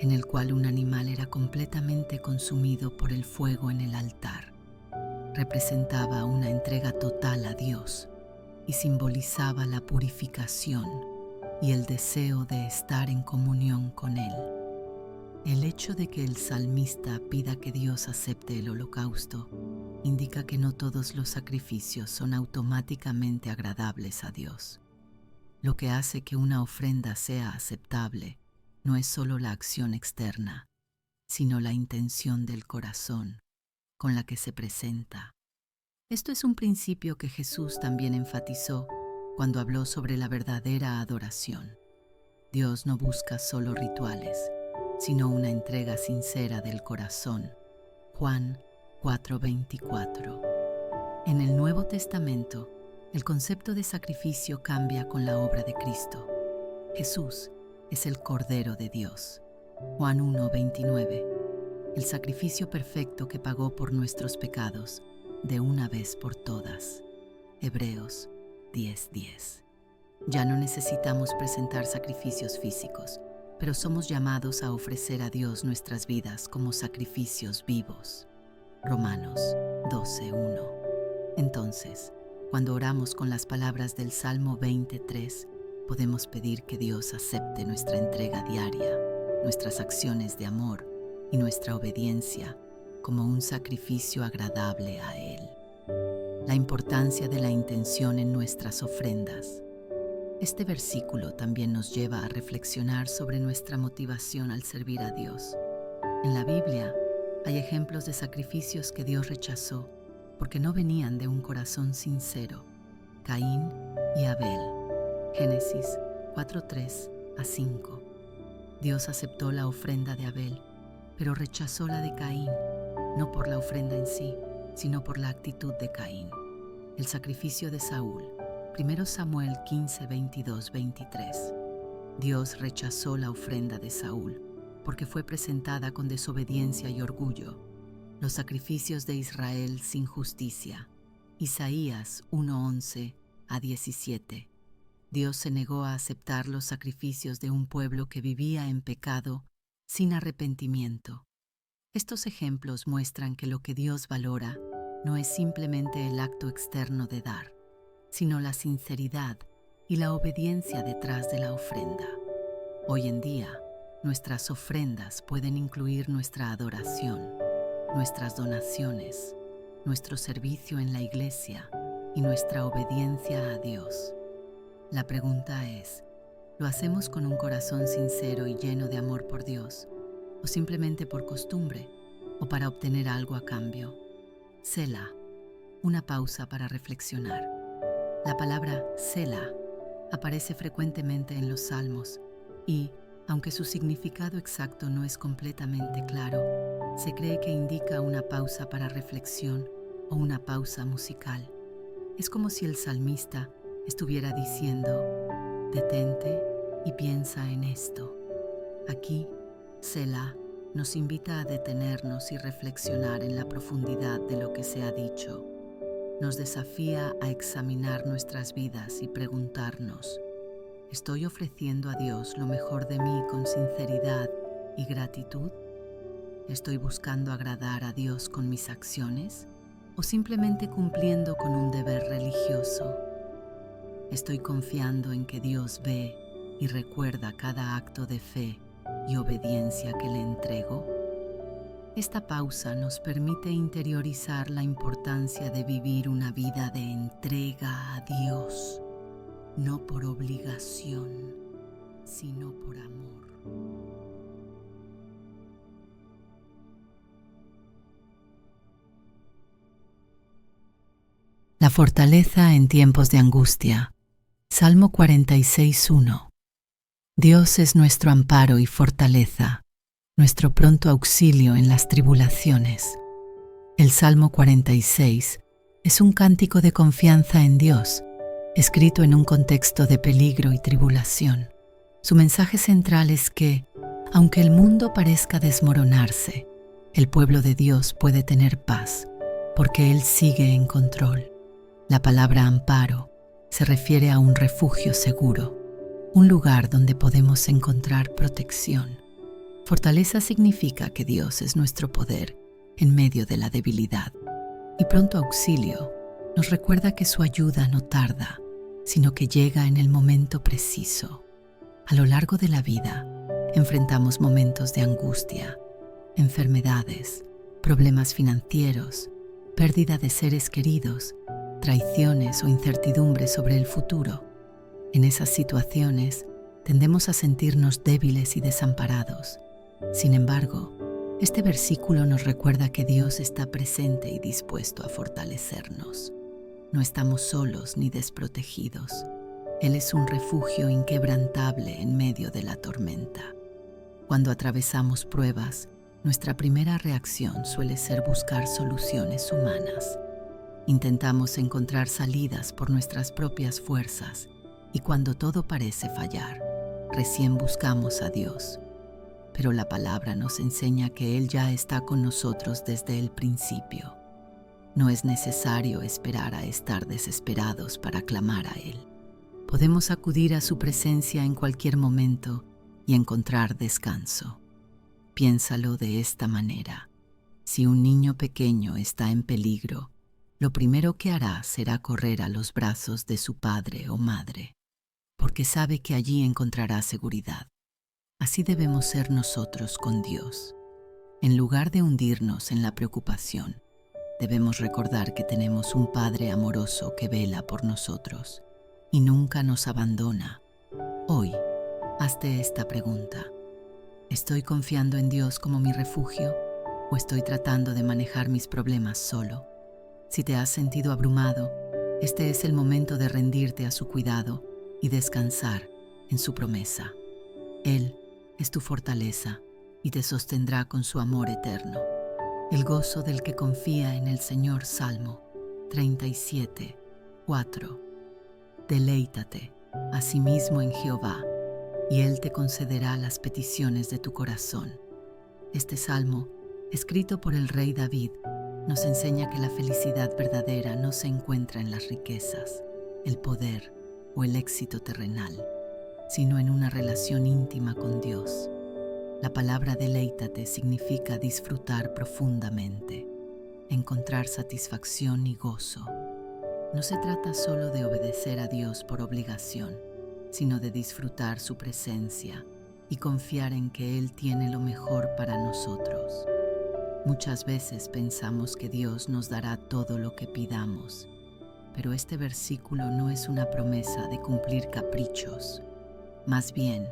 en el cual un animal era completamente consumido por el fuego en el altar. Representaba una entrega total a Dios y simbolizaba la purificación y el deseo de estar en comunión con Él. El hecho de que el salmista pida que Dios acepte el holocausto indica que no todos los sacrificios son automáticamente agradables a Dios. Lo que hace que una ofrenda sea aceptable no es solo la acción externa, sino la intención del corazón con la que se presenta. Esto es un principio que Jesús también enfatizó cuando habló sobre la verdadera adoración. Dios no busca solo rituales, sino una entrega sincera del corazón. Juan 4:24. En el Nuevo Testamento, el concepto de sacrificio cambia con la obra de Cristo. Jesús es el Cordero de Dios. Juan 1:29. El sacrificio perfecto que pagó por nuestros pecados de una vez por todas. Hebreos 10:10. Ya no necesitamos presentar sacrificios físicos, pero somos llamados a ofrecer a Dios nuestras vidas como sacrificios vivos. Romanos 12:1. Entonces, cuando oramos con las palabras del Salmo 23, podemos pedir que Dios acepte nuestra entrega diaria, nuestras acciones de amor y nuestra obediencia como un sacrificio agradable a Él. La importancia de la intención en nuestras ofrendas. Este versículo también nos lleva a reflexionar sobre nuestra motivación al servir a Dios. En la Biblia hay ejemplos de sacrificios que Dios rechazó porque no venían de un corazón sincero. Caín y Abel. Génesis 4:3-5. Dios aceptó la ofrenda de Abel, pero rechazó la de Caín, no por la ofrenda en sí, sino por la actitud de Caín. El sacrificio de Saúl. 1 Samuel 15:22-23. Dios rechazó la ofrenda de Saúl porque fue presentada con desobediencia y orgullo. Los sacrificios de Israel sin justicia. Isaías 1:11-17. Dios se negó a aceptar los sacrificios de un pueblo que vivía en pecado sin arrepentimiento. Estos ejemplos muestran que lo que Dios valora no es simplemente el acto externo de dar, sino la sinceridad y la obediencia detrás de la ofrenda. Hoy en día, nuestras ofrendas pueden incluir nuestra adoración, nuestras donaciones, nuestro servicio en la iglesia y nuestra obediencia a Dios. La pregunta es, ¿lo hacemos con un corazón sincero y lleno de amor por Dios, o simplemente por costumbre, o para obtener algo a cambio? Selah, una pausa para reflexionar. La palabra Selah aparece frecuentemente en los Salmos y, aunque su significado exacto no es completamente claro, se cree que indica una pausa para reflexión o una pausa musical. Es como si el salmista estuviera diciendo, detente y piensa en esto. Aquí, Selah nos invita a detenernos y reflexionar en la profundidad de lo que se ha dicho. Nos desafía a examinar nuestras vidas y preguntarnos, ¿estoy ofreciendo a Dios lo mejor de mí con sinceridad y gratitud? ¿Estoy buscando agradar a Dios con mis acciones o simplemente cumpliendo con un deber religioso? ¿Estoy confiando en que Dios ve y recuerda cada acto de fe y obediencia que le entrego? Esta pausa nos permite interiorizar la importancia de vivir una vida de entrega a Dios, no por obligación, sino por amor. La fortaleza en tiempos de angustia. Salmo 46:1. Dios es nuestro amparo y fortaleza, nuestro pronto auxilio en las tribulaciones. El Salmo 46 es un cántico de confianza en Dios, escrito en un contexto de peligro y tribulación. Su mensaje central es que, aunque el mundo parezca desmoronarse, el pueblo de Dios puede tener paz, porque Él sigue en control. La palabra amparo se refiere a un refugio seguro, un lugar donde podemos encontrar protección. Fortaleza significa que Dios es nuestro poder en medio de la debilidad. Y pronto auxilio nos recuerda que su ayuda no tarda, sino que llega en el momento preciso. A lo largo de la vida, enfrentamos momentos de angustia, enfermedades, problemas financieros, pérdida de seres queridos, traiciones o incertidumbre sobre el futuro. En esas situaciones tendemos a sentirnos débiles y desamparados. Sin embargo, este versículo nos recuerda que Dios está presente y dispuesto a fortalecernos. No estamos solos ni desprotegidos. Él es un refugio inquebrantable en medio de la tormenta. Cuando atravesamos pruebas, nuestra primera reacción suele ser buscar soluciones humanas. Intentamos encontrar salidas por nuestras propias fuerzas y cuando todo parece fallar, recién buscamos a Dios. Pero la palabra nos enseña que Él ya está con nosotros desde el principio. No es necesario esperar a estar desesperados para clamar a Él. Podemos acudir a su presencia en cualquier momento y encontrar descanso. Piénsalo de esta manera. Si un niño pequeño está en peligro, lo primero que hará será correr a los brazos de su padre o madre, porque sabe que allí encontrará seguridad. Así debemos ser nosotros con Dios. En lugar de hundirnos en la preocupación, debemos recordar que tenemos un Padre amoroso que vela por nosotros y nunca nos abandona. Hoy, hazte esta pregunta. ¿Estoy confiando en Dios como mi refugio o estoy tratando de manejar mis problemas solo? Si te has sentido abrumado, este es el momento de rendirte a su cuidado y descansar en su promesa. Él es tu fortaleza y te sostendrá con su amor eterno. El gozo del que confía en el Señor. Salmo 37, 4. Deleítate asimismo en Jehová, y Él te concederá las peticiones de tu corazón. Este salmo, escrito por el rey David, nos enseña que la felicidad verdadera no se encuentra en las riquezas, el poder o el éxito terrenal, sino en una relación íntima con Dios. La palabra deleítate significa disfrutar profundamente, encontrar satisfacción y gozo. No se trata solo de obedecer a Dios por obligación, sino de disfrutar su presencia y confiar en que Él tiene lo mejor para nosotros. Muchas veces pensamos que Dios nos dará todo lo que pidamos, pero este versículo no es una promesa de cumplir caprichos. Más bien,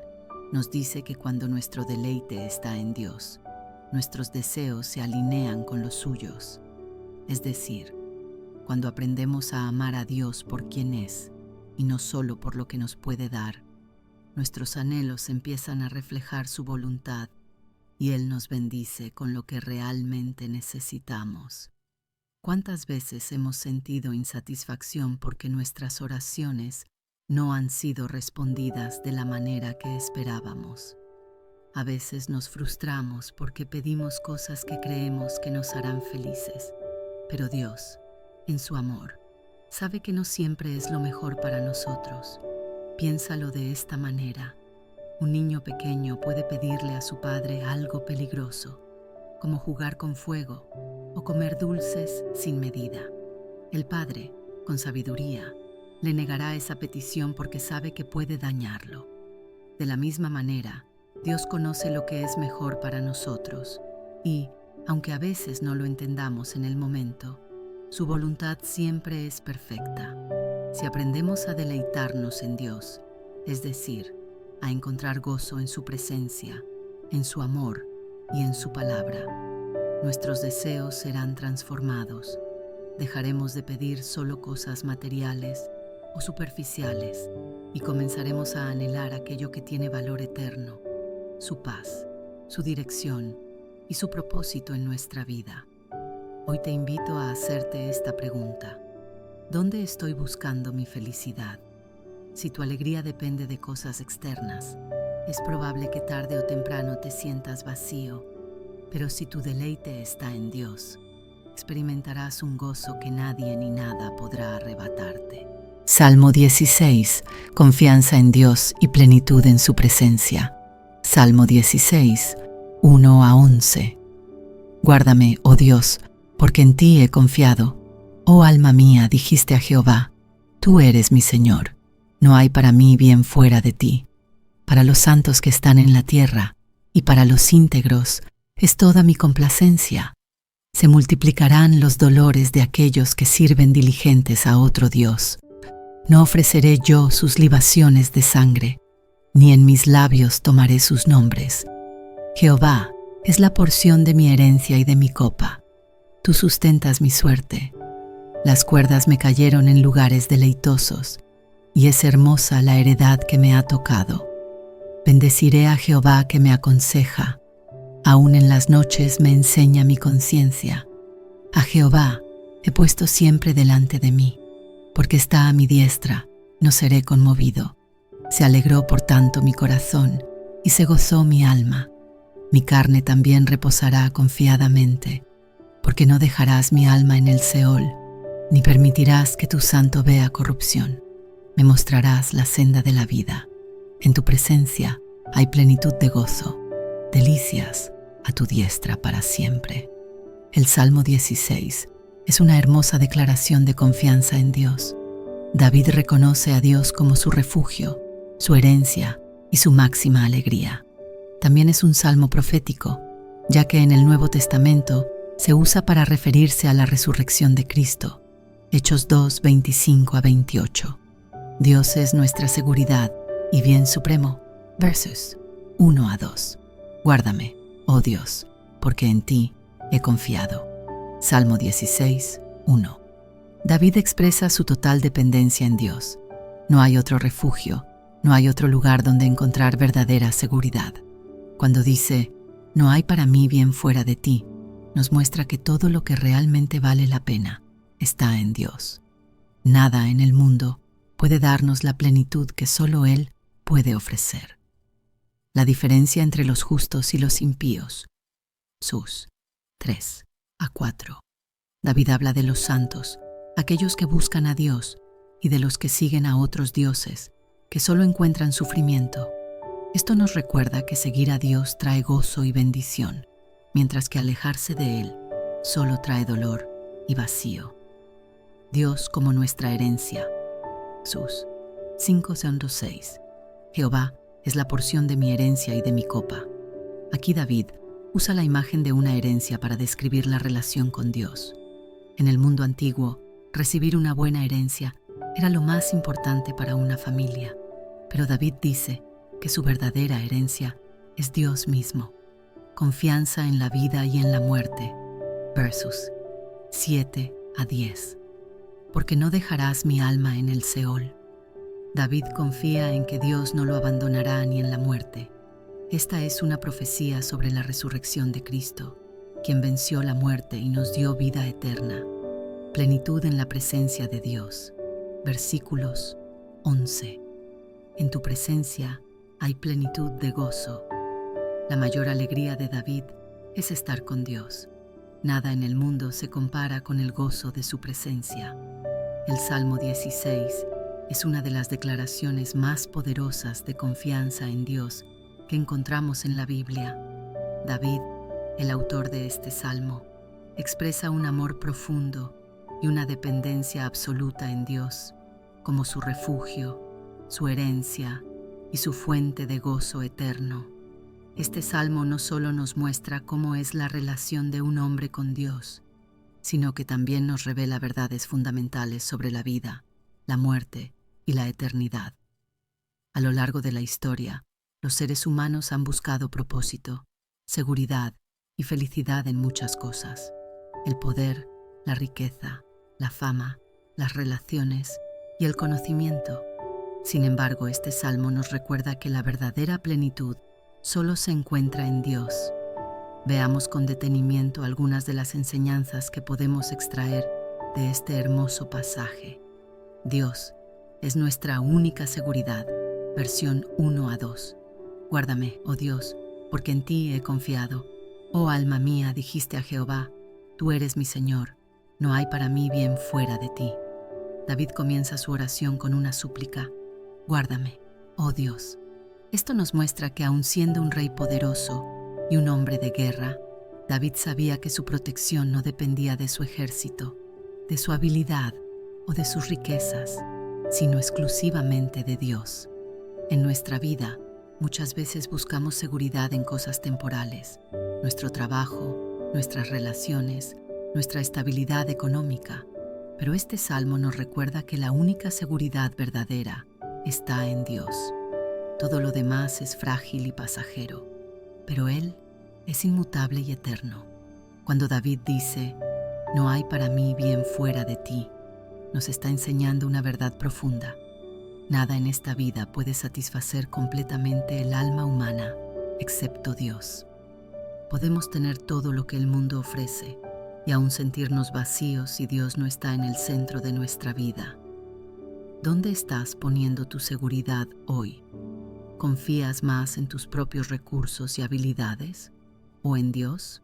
nos dice que cuando nuestro deleite está en Dios, nuestros deseos se alinean con los suyos. Es decir, cuando aprendemos a amar a Dios por quien es y no solo por lo que nos puede dar, nuestros anhelos empiezan a reflejar su voluntad y Él nos bendice con lo que realmente necesitamos. ¿Cuántas veces hemos sentido insatisfacción porque nuestras oraciones no han sido respondidas de la manera que esperábamos? A veces nos frustramos porque pedimos cosas que creemos que nos harán felices, pero Dios, en su amor, sabe que no siempre es lo mejor para nosotros. Piénsalo de esta manera. Un niño pequeño puede pedirle a su padre algo peligroso, como jugar con fuego o comer dulces sin medida. El padre, con sabiduría, le negará esa petición porque sabe que puede dañarlo. De la misma manera, Dios conoce lo que es mejor para nosotros y, aunque a veces no lo entendamos en el momento, su voluntad siempre es perfecta. Si aprendemos a deleitarnos en Dios, es decir, a encontrar gozo en su presencia, en su amor y en su palabra, nuestros deseos serán transformados. Dejaremos de pedir solo cosas materiales o superficiales y comenzaremos a anhelar aquello que tiene valor eterno, su paz, su dirección y su propósito en nuestra vida. Hoy te invito a hacerte esta pregunta. ¿Dónde estoy buscando mi felicidad? Si tu alegría depende de cosas externas, es probable que tarde o temprano te sientas vacío, pero si tu deleite está en Dios, experimentarás un gozo que nadie ni nada podrá arrebatarte. Salmo 16. Confianza en Dios y plenitud en su presencia. Salmo 16, 1 a 11. Guárdame, oh Dios, porque en ti he confiado. Oh alma mía, dijiste a Jehová, tú eres mi Señor. No hay para mí bien fuera de ti. Para los santos que están en la tierra y para los íntegros es toda mi complacencia. Se multiplicarán los dolores de aquellos que sirven diligentes a otro Dios. No ofreceré yo sus libaciones de sangre, ni en mis labios tomaré sus nombres. Jehová es la porción de mi herencia y de mi copa. Tú sustentas mi suerte. Las cuerdas me cayeron en lugares deleitosos, y es hermosa la heredad que me ha tocado. Bendeciré a Jehová que me aconseja. Aún en las noches me enseña mi conciencia. A Jehová he puesto siempre delante de mí, porque está a mi diestra, no seré conmovido. Se alegró por tanto mi corazón, y se gozó mi alma. Mi carne también reposará confiadamente, porque no dejarás mi alma en el Seol, ni permitirás que tu santo vea corrupción. Me mostrarás la senda de la vida. En tu presencia hay plenitud de gozo, delicias a tu diestra para siempre. El Salmo 16 es una hermosa declaración de confianza en Dios. David reconoce a Dios como su refugio, su herencia y su máxima alegría. También es un salmo profético, ya que en el Nuevo Testamento se usa para referirse a la resurrección de Cristo. Hechos 2, 25 a 28. Dios es nuestra seguridad y bien supremo. Versos 1 a 2. Guárdame, oh Dios, porque en ti he confiado. Salmo 16, 1. David expresa su total dependencia en Dios. No hay otro refugio, no hay otro lugar donde encontrar verdadera seguridad. Cuando dice, no hay para mí bien fuera de ti, nos muestra que todo lo que realmente vale la pena está en Dios. Nada en el mundo puede darnos la plenitud que solo Él puede ofrecer. La diferencia entre los justos y los impíos. Sus 3 a 4. David habla de los santos, aquellos que buscan a Dios, y de los que siguen a otros dioses, que solo encuentran sufrimiento. Esto nos recuerda que seguir a Dios trae gozo y bendición, mientras que alejarse de Él solo trae dolor y vacío. Dios como nuestra herencia. Sus 5:6. Jehová es la porción de mi herencia y de mi copa. Aquí David usa la imagen de una herencia para describir la relación con Dios. En el mundo antiguo, recibir una buena herencia era lo más importante para una familia, pero David dice que su verdadera herencia es Dios mismo. Confianza en la vida y en la muerte. Versos 7 a 10. Porque no dejarás mi alma en el Seol. David confía en que Dios no lo abandonará ni en la muerte. Esta es una profecía sobre la resurrección de Cristo, quien venció la muerte y nos dio vida eterna. Plenitud en la presencia de Dios. Versículos 11. En tu presencia hay plenitud de gozo. La mayor alegría de David es estar con Dios. Nada en el mundo se compara con el gozo de su presencia. El Salmo 16 es una de las declaraciones más poderosas de confianza en Dios que encontramos en la Biblia. David, el autor de este salmo, expresa un amor profundo y una dependencia absoluta en Dios, como su refugio, su herencia y su fuente de gozo eterno. Este salmo no solo nos muestra cómo es la relación de un hombre con Dios, sino que también nos revela verdades fundamentales sobre la vida, la muerte y la eternidad. A lo largo de la historia, los seres humanos han buscado propósito, seguridad y felicidad en muchas cosas: el poder, la riqueza, la fama, las relaciones y el conocimiento. Sin embargo, este salmo nos recuerda que la verdadera plenitud solo se encuentra en Dios. Veamos con detenimiento algunas de las enseñanzas que podemos extraer de este hermoso pasaje. Dios es nuestra única seguridad. Versión 1 a 2. Guárdame, oh Dios, porque en ti he confiado. Oh alma mía, dijiste a Jehová, tú eres mi Señor, no hay para mí bien fuera de ti. David comienza su oración con una súplica: guárdame, oh Dios. Esto nos muestra que aun siendo un rey poderoso y un hombre de guerra, David sabía que su protección no dependía de su ejército, de su habilidad o de sus riquezas, sino exclusivamente de Dios. En nuestra vida, muchas veces buscamos seguridad en cosas temporales: nuestro trabajo, nuestras relaciones, nuestra estabilidad económica. Pero este salmo nos recuerda que la única seguridad verdadera está en Dios. Todo lo demás es frágil y pasajero, pero Él es inmutable y eterno. Cuando David dice, "No hay para mí bien fuera de ti", nos está enseñando una verdad profunda. Nada en esta vida puede satisfacer completamente el alma humana, excepto Dios. Podemos tener todo lo que el mundo ofrece y aún sentirnos vacíos si Dios no está en el centro de nuestra vida. ¿Dónde estás poniendo tu seguridad hoy? ¿Confías más en tus propios recursos y habilidades o en Dios?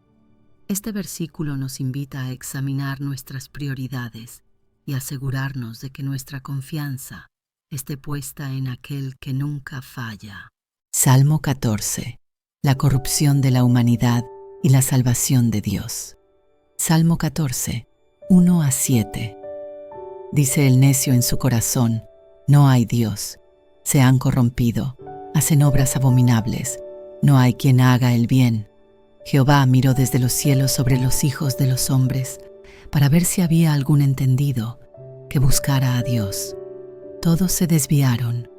Este versículo nos invita a examinar nuestras prioridades y asegurarnos de que nuestra confianza esté puesta en aquel que nunca falla. Salmo 14. La corrupción de la humanidad y la salvación de Dios. Salmo 14, 1-7. Dice el necio en su corazón, "No hay Dios". Se han corrompido, hacen obras abominables. No hay quien haga el bien. Jehová miró desde los cielos sobre los hijos de los hombres, para ver si había algún entendido que buscara a Dios. Todos se desviaron,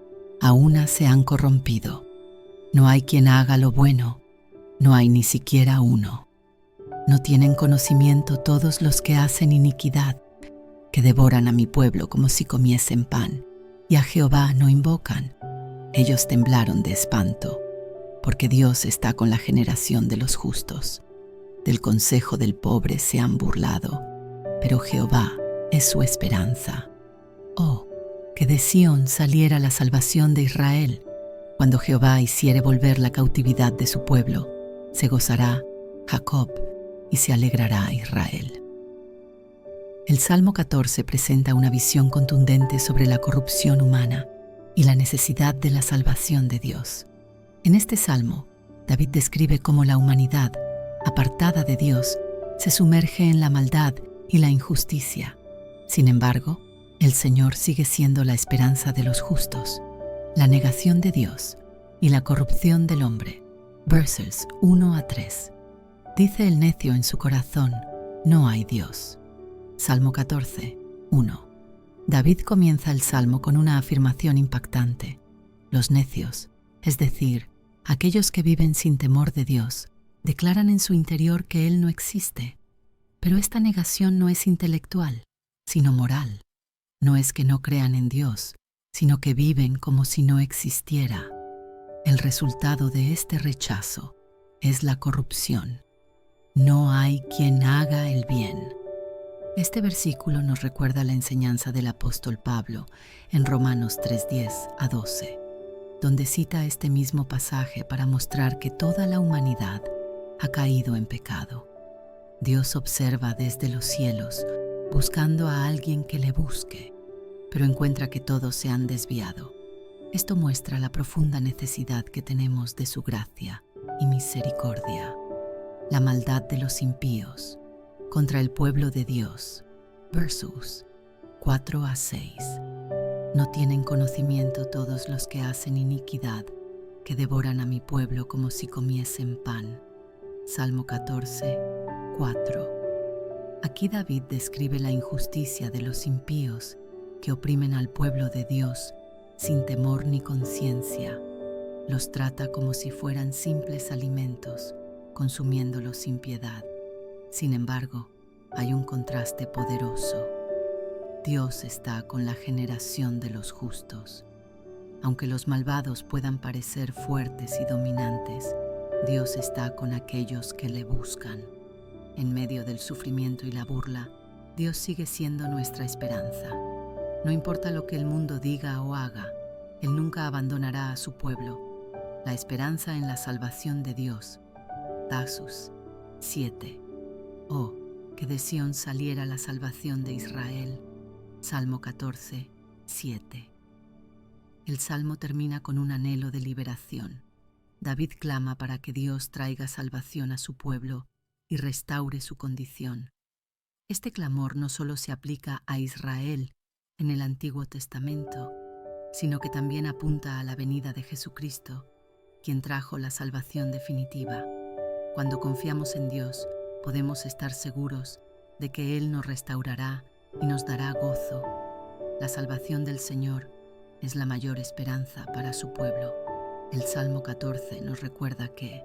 a una se han corrompido. No hay quien haga lo bueno, no hay ni siquiera uno. No tienen conocimiento todos los que hacen iniquidad, que devoran a mi pueblo como si comiesen pan, y a Jehová no invocan. Ellos temblaron de espanto, porque Dios está con la generación de los justos. Del consejo del pobre se han burlado, pero Jehová es su esperanza. Oh, que de Sión saliera la salvación de Israel. Cuando Jehová hiciere volver la cautividad de su pueblo, se gozará Jacob y se alegrará Israel. El Salmo 14 presenta una visión contundente sobre la corrupción humana y la necesidad de la salvación de Dios. En este salmo, David describe cómo la humanidad, apartada de Dios, se sumerge en la maldad y la injusticia. Sin embargo, el Señor sigue siendo la esperanza de los justos. La negación de Dios y la corrupción del hombre. Versos 1-3. Dice el necio en su corazón, "No hay Dios". Salmo 14, 1. David comienza el salmo con una afirmación impactante. Los necios, es decir, aquellos que viven sin temor de Dios, declaran en su interior que Él no existe. Pero esta negación no es intelectual, sino moral. No es que no crean en Dios, sino que viven como si no existiera. El resultado de este rechazo es la corrupción. No hay quien haga el bien. Este versículo nos recuerda la enseñanza del apóstol Pablo en Romanos 3:10-12, donde cita este mismo pasaje para mostrar que toda la humanidad ha caído en pecado. Dios observa desde los cielos, buscando a alguien que le busque, pero encuentra que todos se han desviado. Esto muestra la profunda necesidad que tenemos de su gracia y misericordia. La maldad de los impíos contra el pueblo de Dios. Versos 4-6. No tienen conocimiento todos los que hacen iniquidad, que devoran a mi pueblo como si comiesen pan. Salmo 14, 4. Aquí David describe la injusticia de los impíos que oprimen al pueblo de Dios sin temor ni conciencia. Los trata como si fueran simples alimentos, consumiéndolos sin piedad. Sin embargo, hay un contraste poderoso. Dios está con la generación de los justos. Aunque los malvados puedan parecer fuertes y dominantes, Dios está con aquellos que le buscan. En medio del sufrimiento y la burla, Dios sigue siendo nuestra esperanza. No importa lo que el mundo diga o haga, Él nunca abandonará a su pueblo. La esperanza en la salvación de Dios. Tasus 7. Oh, que de Sión saliera la salvación de Israel. Salmo 14, 7. El salmo termina con un anhelo de liberación. David clama para que Dios traiga salvación a su pueblo y restaure su condición. Este clamor no solo se aplica a Israel en el Antiguo Testamento, sino que también apunta a la venida de Jesucristo, quien trajo la salvación definitiva. Cuando confiamos en Dios, podemos estar seguros de que Él nos restaurará y nos dará gozo. La salvación del Señor es la mayor esperanza para su pueblo. El Salmo 14 nos recuerda que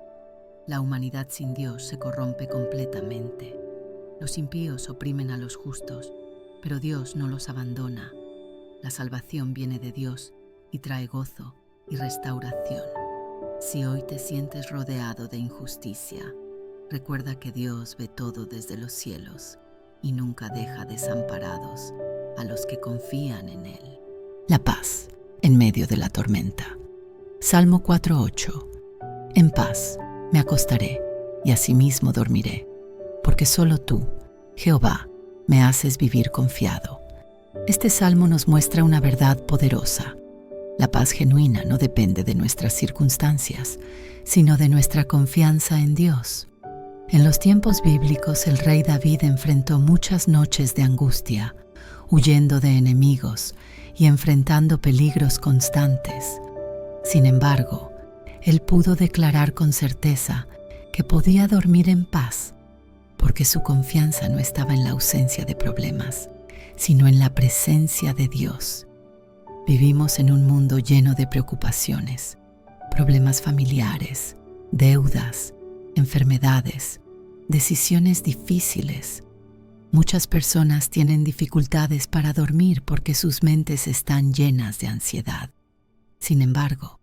la humanidad sin Dios se corrompe completamente. Los impíos oprimen a los justos, pero Dios no los abandona. La salvación viene de Dios y trae gozo y restauración. Si hoy te sientes rodeado de injusticia, recuerda que Dios ve todo desde los cielos y nunca deja desamparados a los que confían en Él. La paz en medio de la tormenta. Salmo 4:8. En paz me acostaré y asimismo dormiré, porque solo tú, Jehová, me haces vivir confiado. Este salmo nos muestra una verdad poderosa. La paz genuina no depende de nuestras circunstancias, sino de nuestra confianza en Dios. En los tiempos bíblicos, el rey David enfrentó muchas noches de angustia, huyendo de enemigos y enfrentando peligros constantes. Sin embargo, él pudo declarar con certeza que podía dormir en paz, porque su confianza no estaba en la ausencia de problemas, sino en la presencia de Dios. Vivimos en un mundo lleno de preocupaciones, problemas familiares, deudas, enfermedades, decisiones difíciles. Muchas personas tienen dificultades para dormir porque sus mentes están llenas de ansiedad. Sin embargo,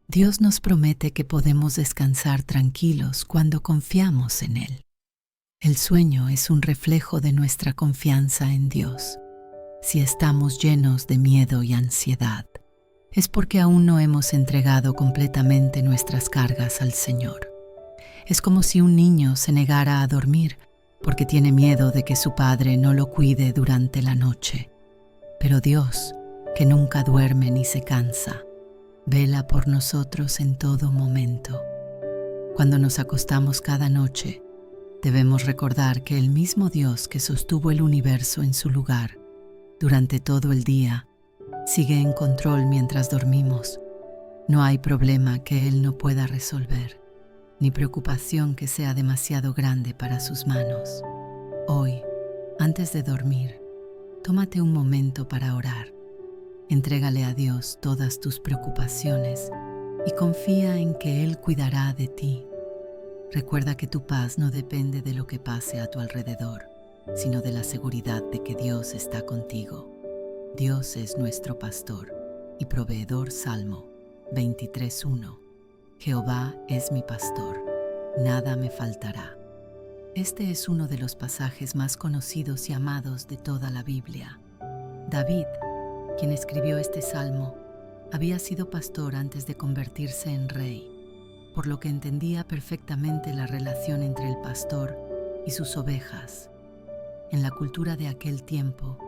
Dios nos promete que podemos descansar tranquilos cuando confiamos en Él. El sueño es un reflejo de nuestra confianza en Dios. Si estamos llenos de miedo y ansiedad, es porque aún no hemos entregado completamente nuestras cargas al Señor. Es como si un niño se negara a dormir porque tiene miedo de que su padre no lo cuide durante la noche. Pero Dios, que nunca duerme ni se cansa, vela por nosotros en todo momento. Cuando nos acostamos cada noche, debemos recordar que el mismo Dios que sostuvo el universo en su lugar durante todo el día sigue en control mientras dormimos. No hay problema que Él no pueda resolver, ni preocupación que sea demasiado grande para sus manos. Hoy, antes de dormir, tómate un momento para orar. Entrégale a Dios todas tus preocupaciones y confía en que Él cuidará de ti. Recuerda que tu paz no depende de lo que pase a tu alrededor, sino de la seguridad de que Dios está contigo. Dios es nuestro pastor y proveedor. Salmo 23:1. Jehová es mi pastor, nada me faltará. Este es uno de los pasajes más conocidos y amados de toda la Biblia. David, quien escribió este salmo, había sido pastor antes de convertirse en rey, por lo que entendía perfectamente la relación entre el pastor y sus ovejas. En la cultura de aquel tiempo,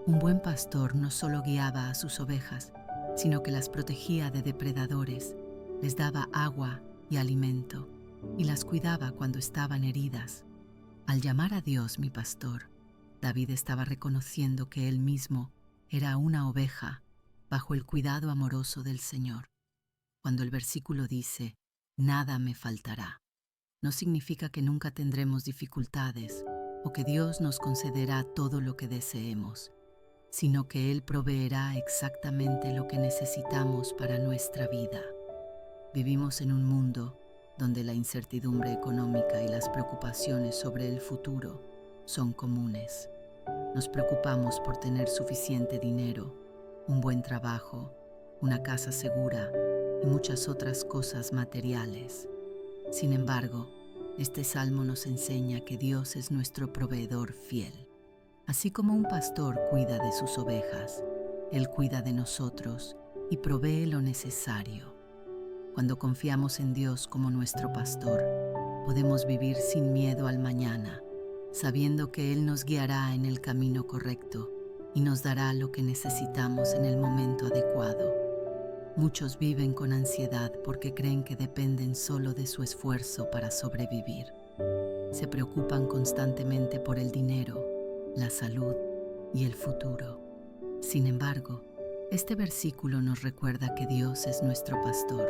un buen pastor no solo guiaba a sus ovejas, sino que las protegía de depredadores, les daba agua y alimento, y las cuidaba cuando estaban heridas. Al llamar a Dios mi pastor, David estaba reconociendo que él mismo era una oveja bajo el cuidado amoroso del Señor. Cuando el versículo dice, nada me faltará, no significa que nunca tendremos dificultades o que Dios nos concederá todo lo que deseemos, sino que Él proveerá exactamente lo que necesitamos para nuestra vida. Vivimos en un mundo donde la incertidumbre económica y las preocupaciones sobre el futuro son comunes. Nos preocupamos por tener suficiente dinero, un buen trabajo, una casa segura y muchas otras cosas materiales. Sin embargo, este salmo nos enseña que Dios es nuestro proveedor fiel. Así como un pastor cuida de sus ovejas, Él cuida de nosotros y provee lo necesario. Cuando confiamos en Dios como nuestro pastor, podemos vivir sin miedo al mañana, sabiendo que Él nos guiará en el camino correcto y nos dará lo que necesitamos en el momento adecuado. Muchos viven con ansiedad porque creen que dependen solo de su esfuerzo para sobrevivir. Se preocupan constantemente por el dinero, la salud y el futuro. Sin embargo, este versículo nos recuerda que Dios es nuestro pastor.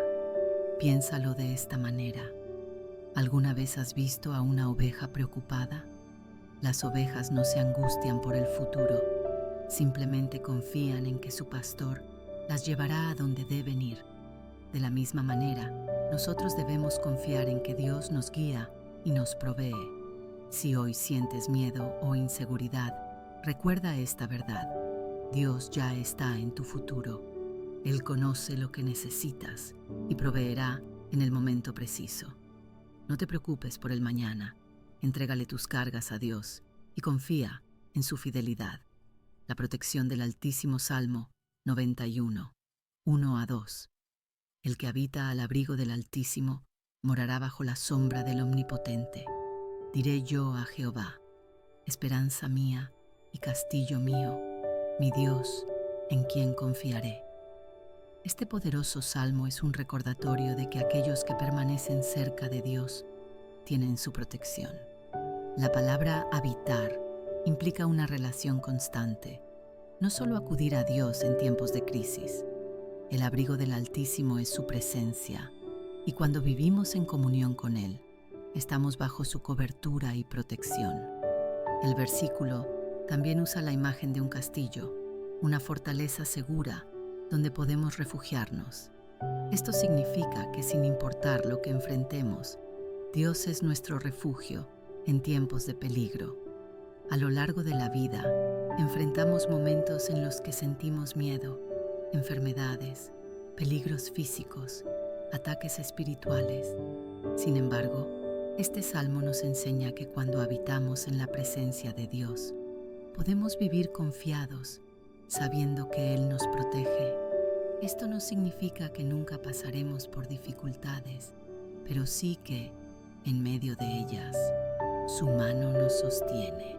Piénsalo de esta manera. ¿Alguna vez has visto a una oveja preocupada? Las ovejas no se angustian por el futuro, simplemente confían en que su pastor las llevará a donde deben ir. De la misma manera, nosotros debemos confiar en que Dios nos guía y nos provee. Si hoy sientes miedo o inseguridad, recuerda esta verdad: Dios ya está en tu futuro. Él conoce lo que necesitas y proveerá en el momento preciso. No te preocupes por el mañana, entrégale tus cargas a Dios y confía en su fidelidad. La protección del Altísimo. Salmo 91, 1-2. El que habita al abrigo del Altísimo morará bajo la sombra del Omnipotente. Diré yo a Jehová: esperanza mía y castillo mío, mi Dios, en quien confiaré. Este poderoso salmo es un recordatorio de que aquellos que permanecen cerca de Dios tienen su protección. La palabra habitar implica una relación constante, no solo acudir a Dios en tiempos de crisis. El abrigo del Altísimo es su presencia, y cuando vivimos en comunión con Él, estamos bajo su cobertura y protección. El versículo también usa la imagen de un castillo, una fortaleza segura donde podemos refugiarnos. Esto significa que sin importar lo que enfrentemos, Dios es nuestro refugio en tiempos de peligro. A lo largo de la vida, enfrentamos momentos en los que sentimos miedo, enfermedades, peligros físicos, ataques espirituales. Sin embargo, este salmo nos enseña que cuando habitamos en la presencia de Dios, podemos vivir confiados, sabiendo que Él nos protege. Esto no significa que nunca pasaremos por dificultades, pero sí que, en medio de ellas, su mano nos sostiene.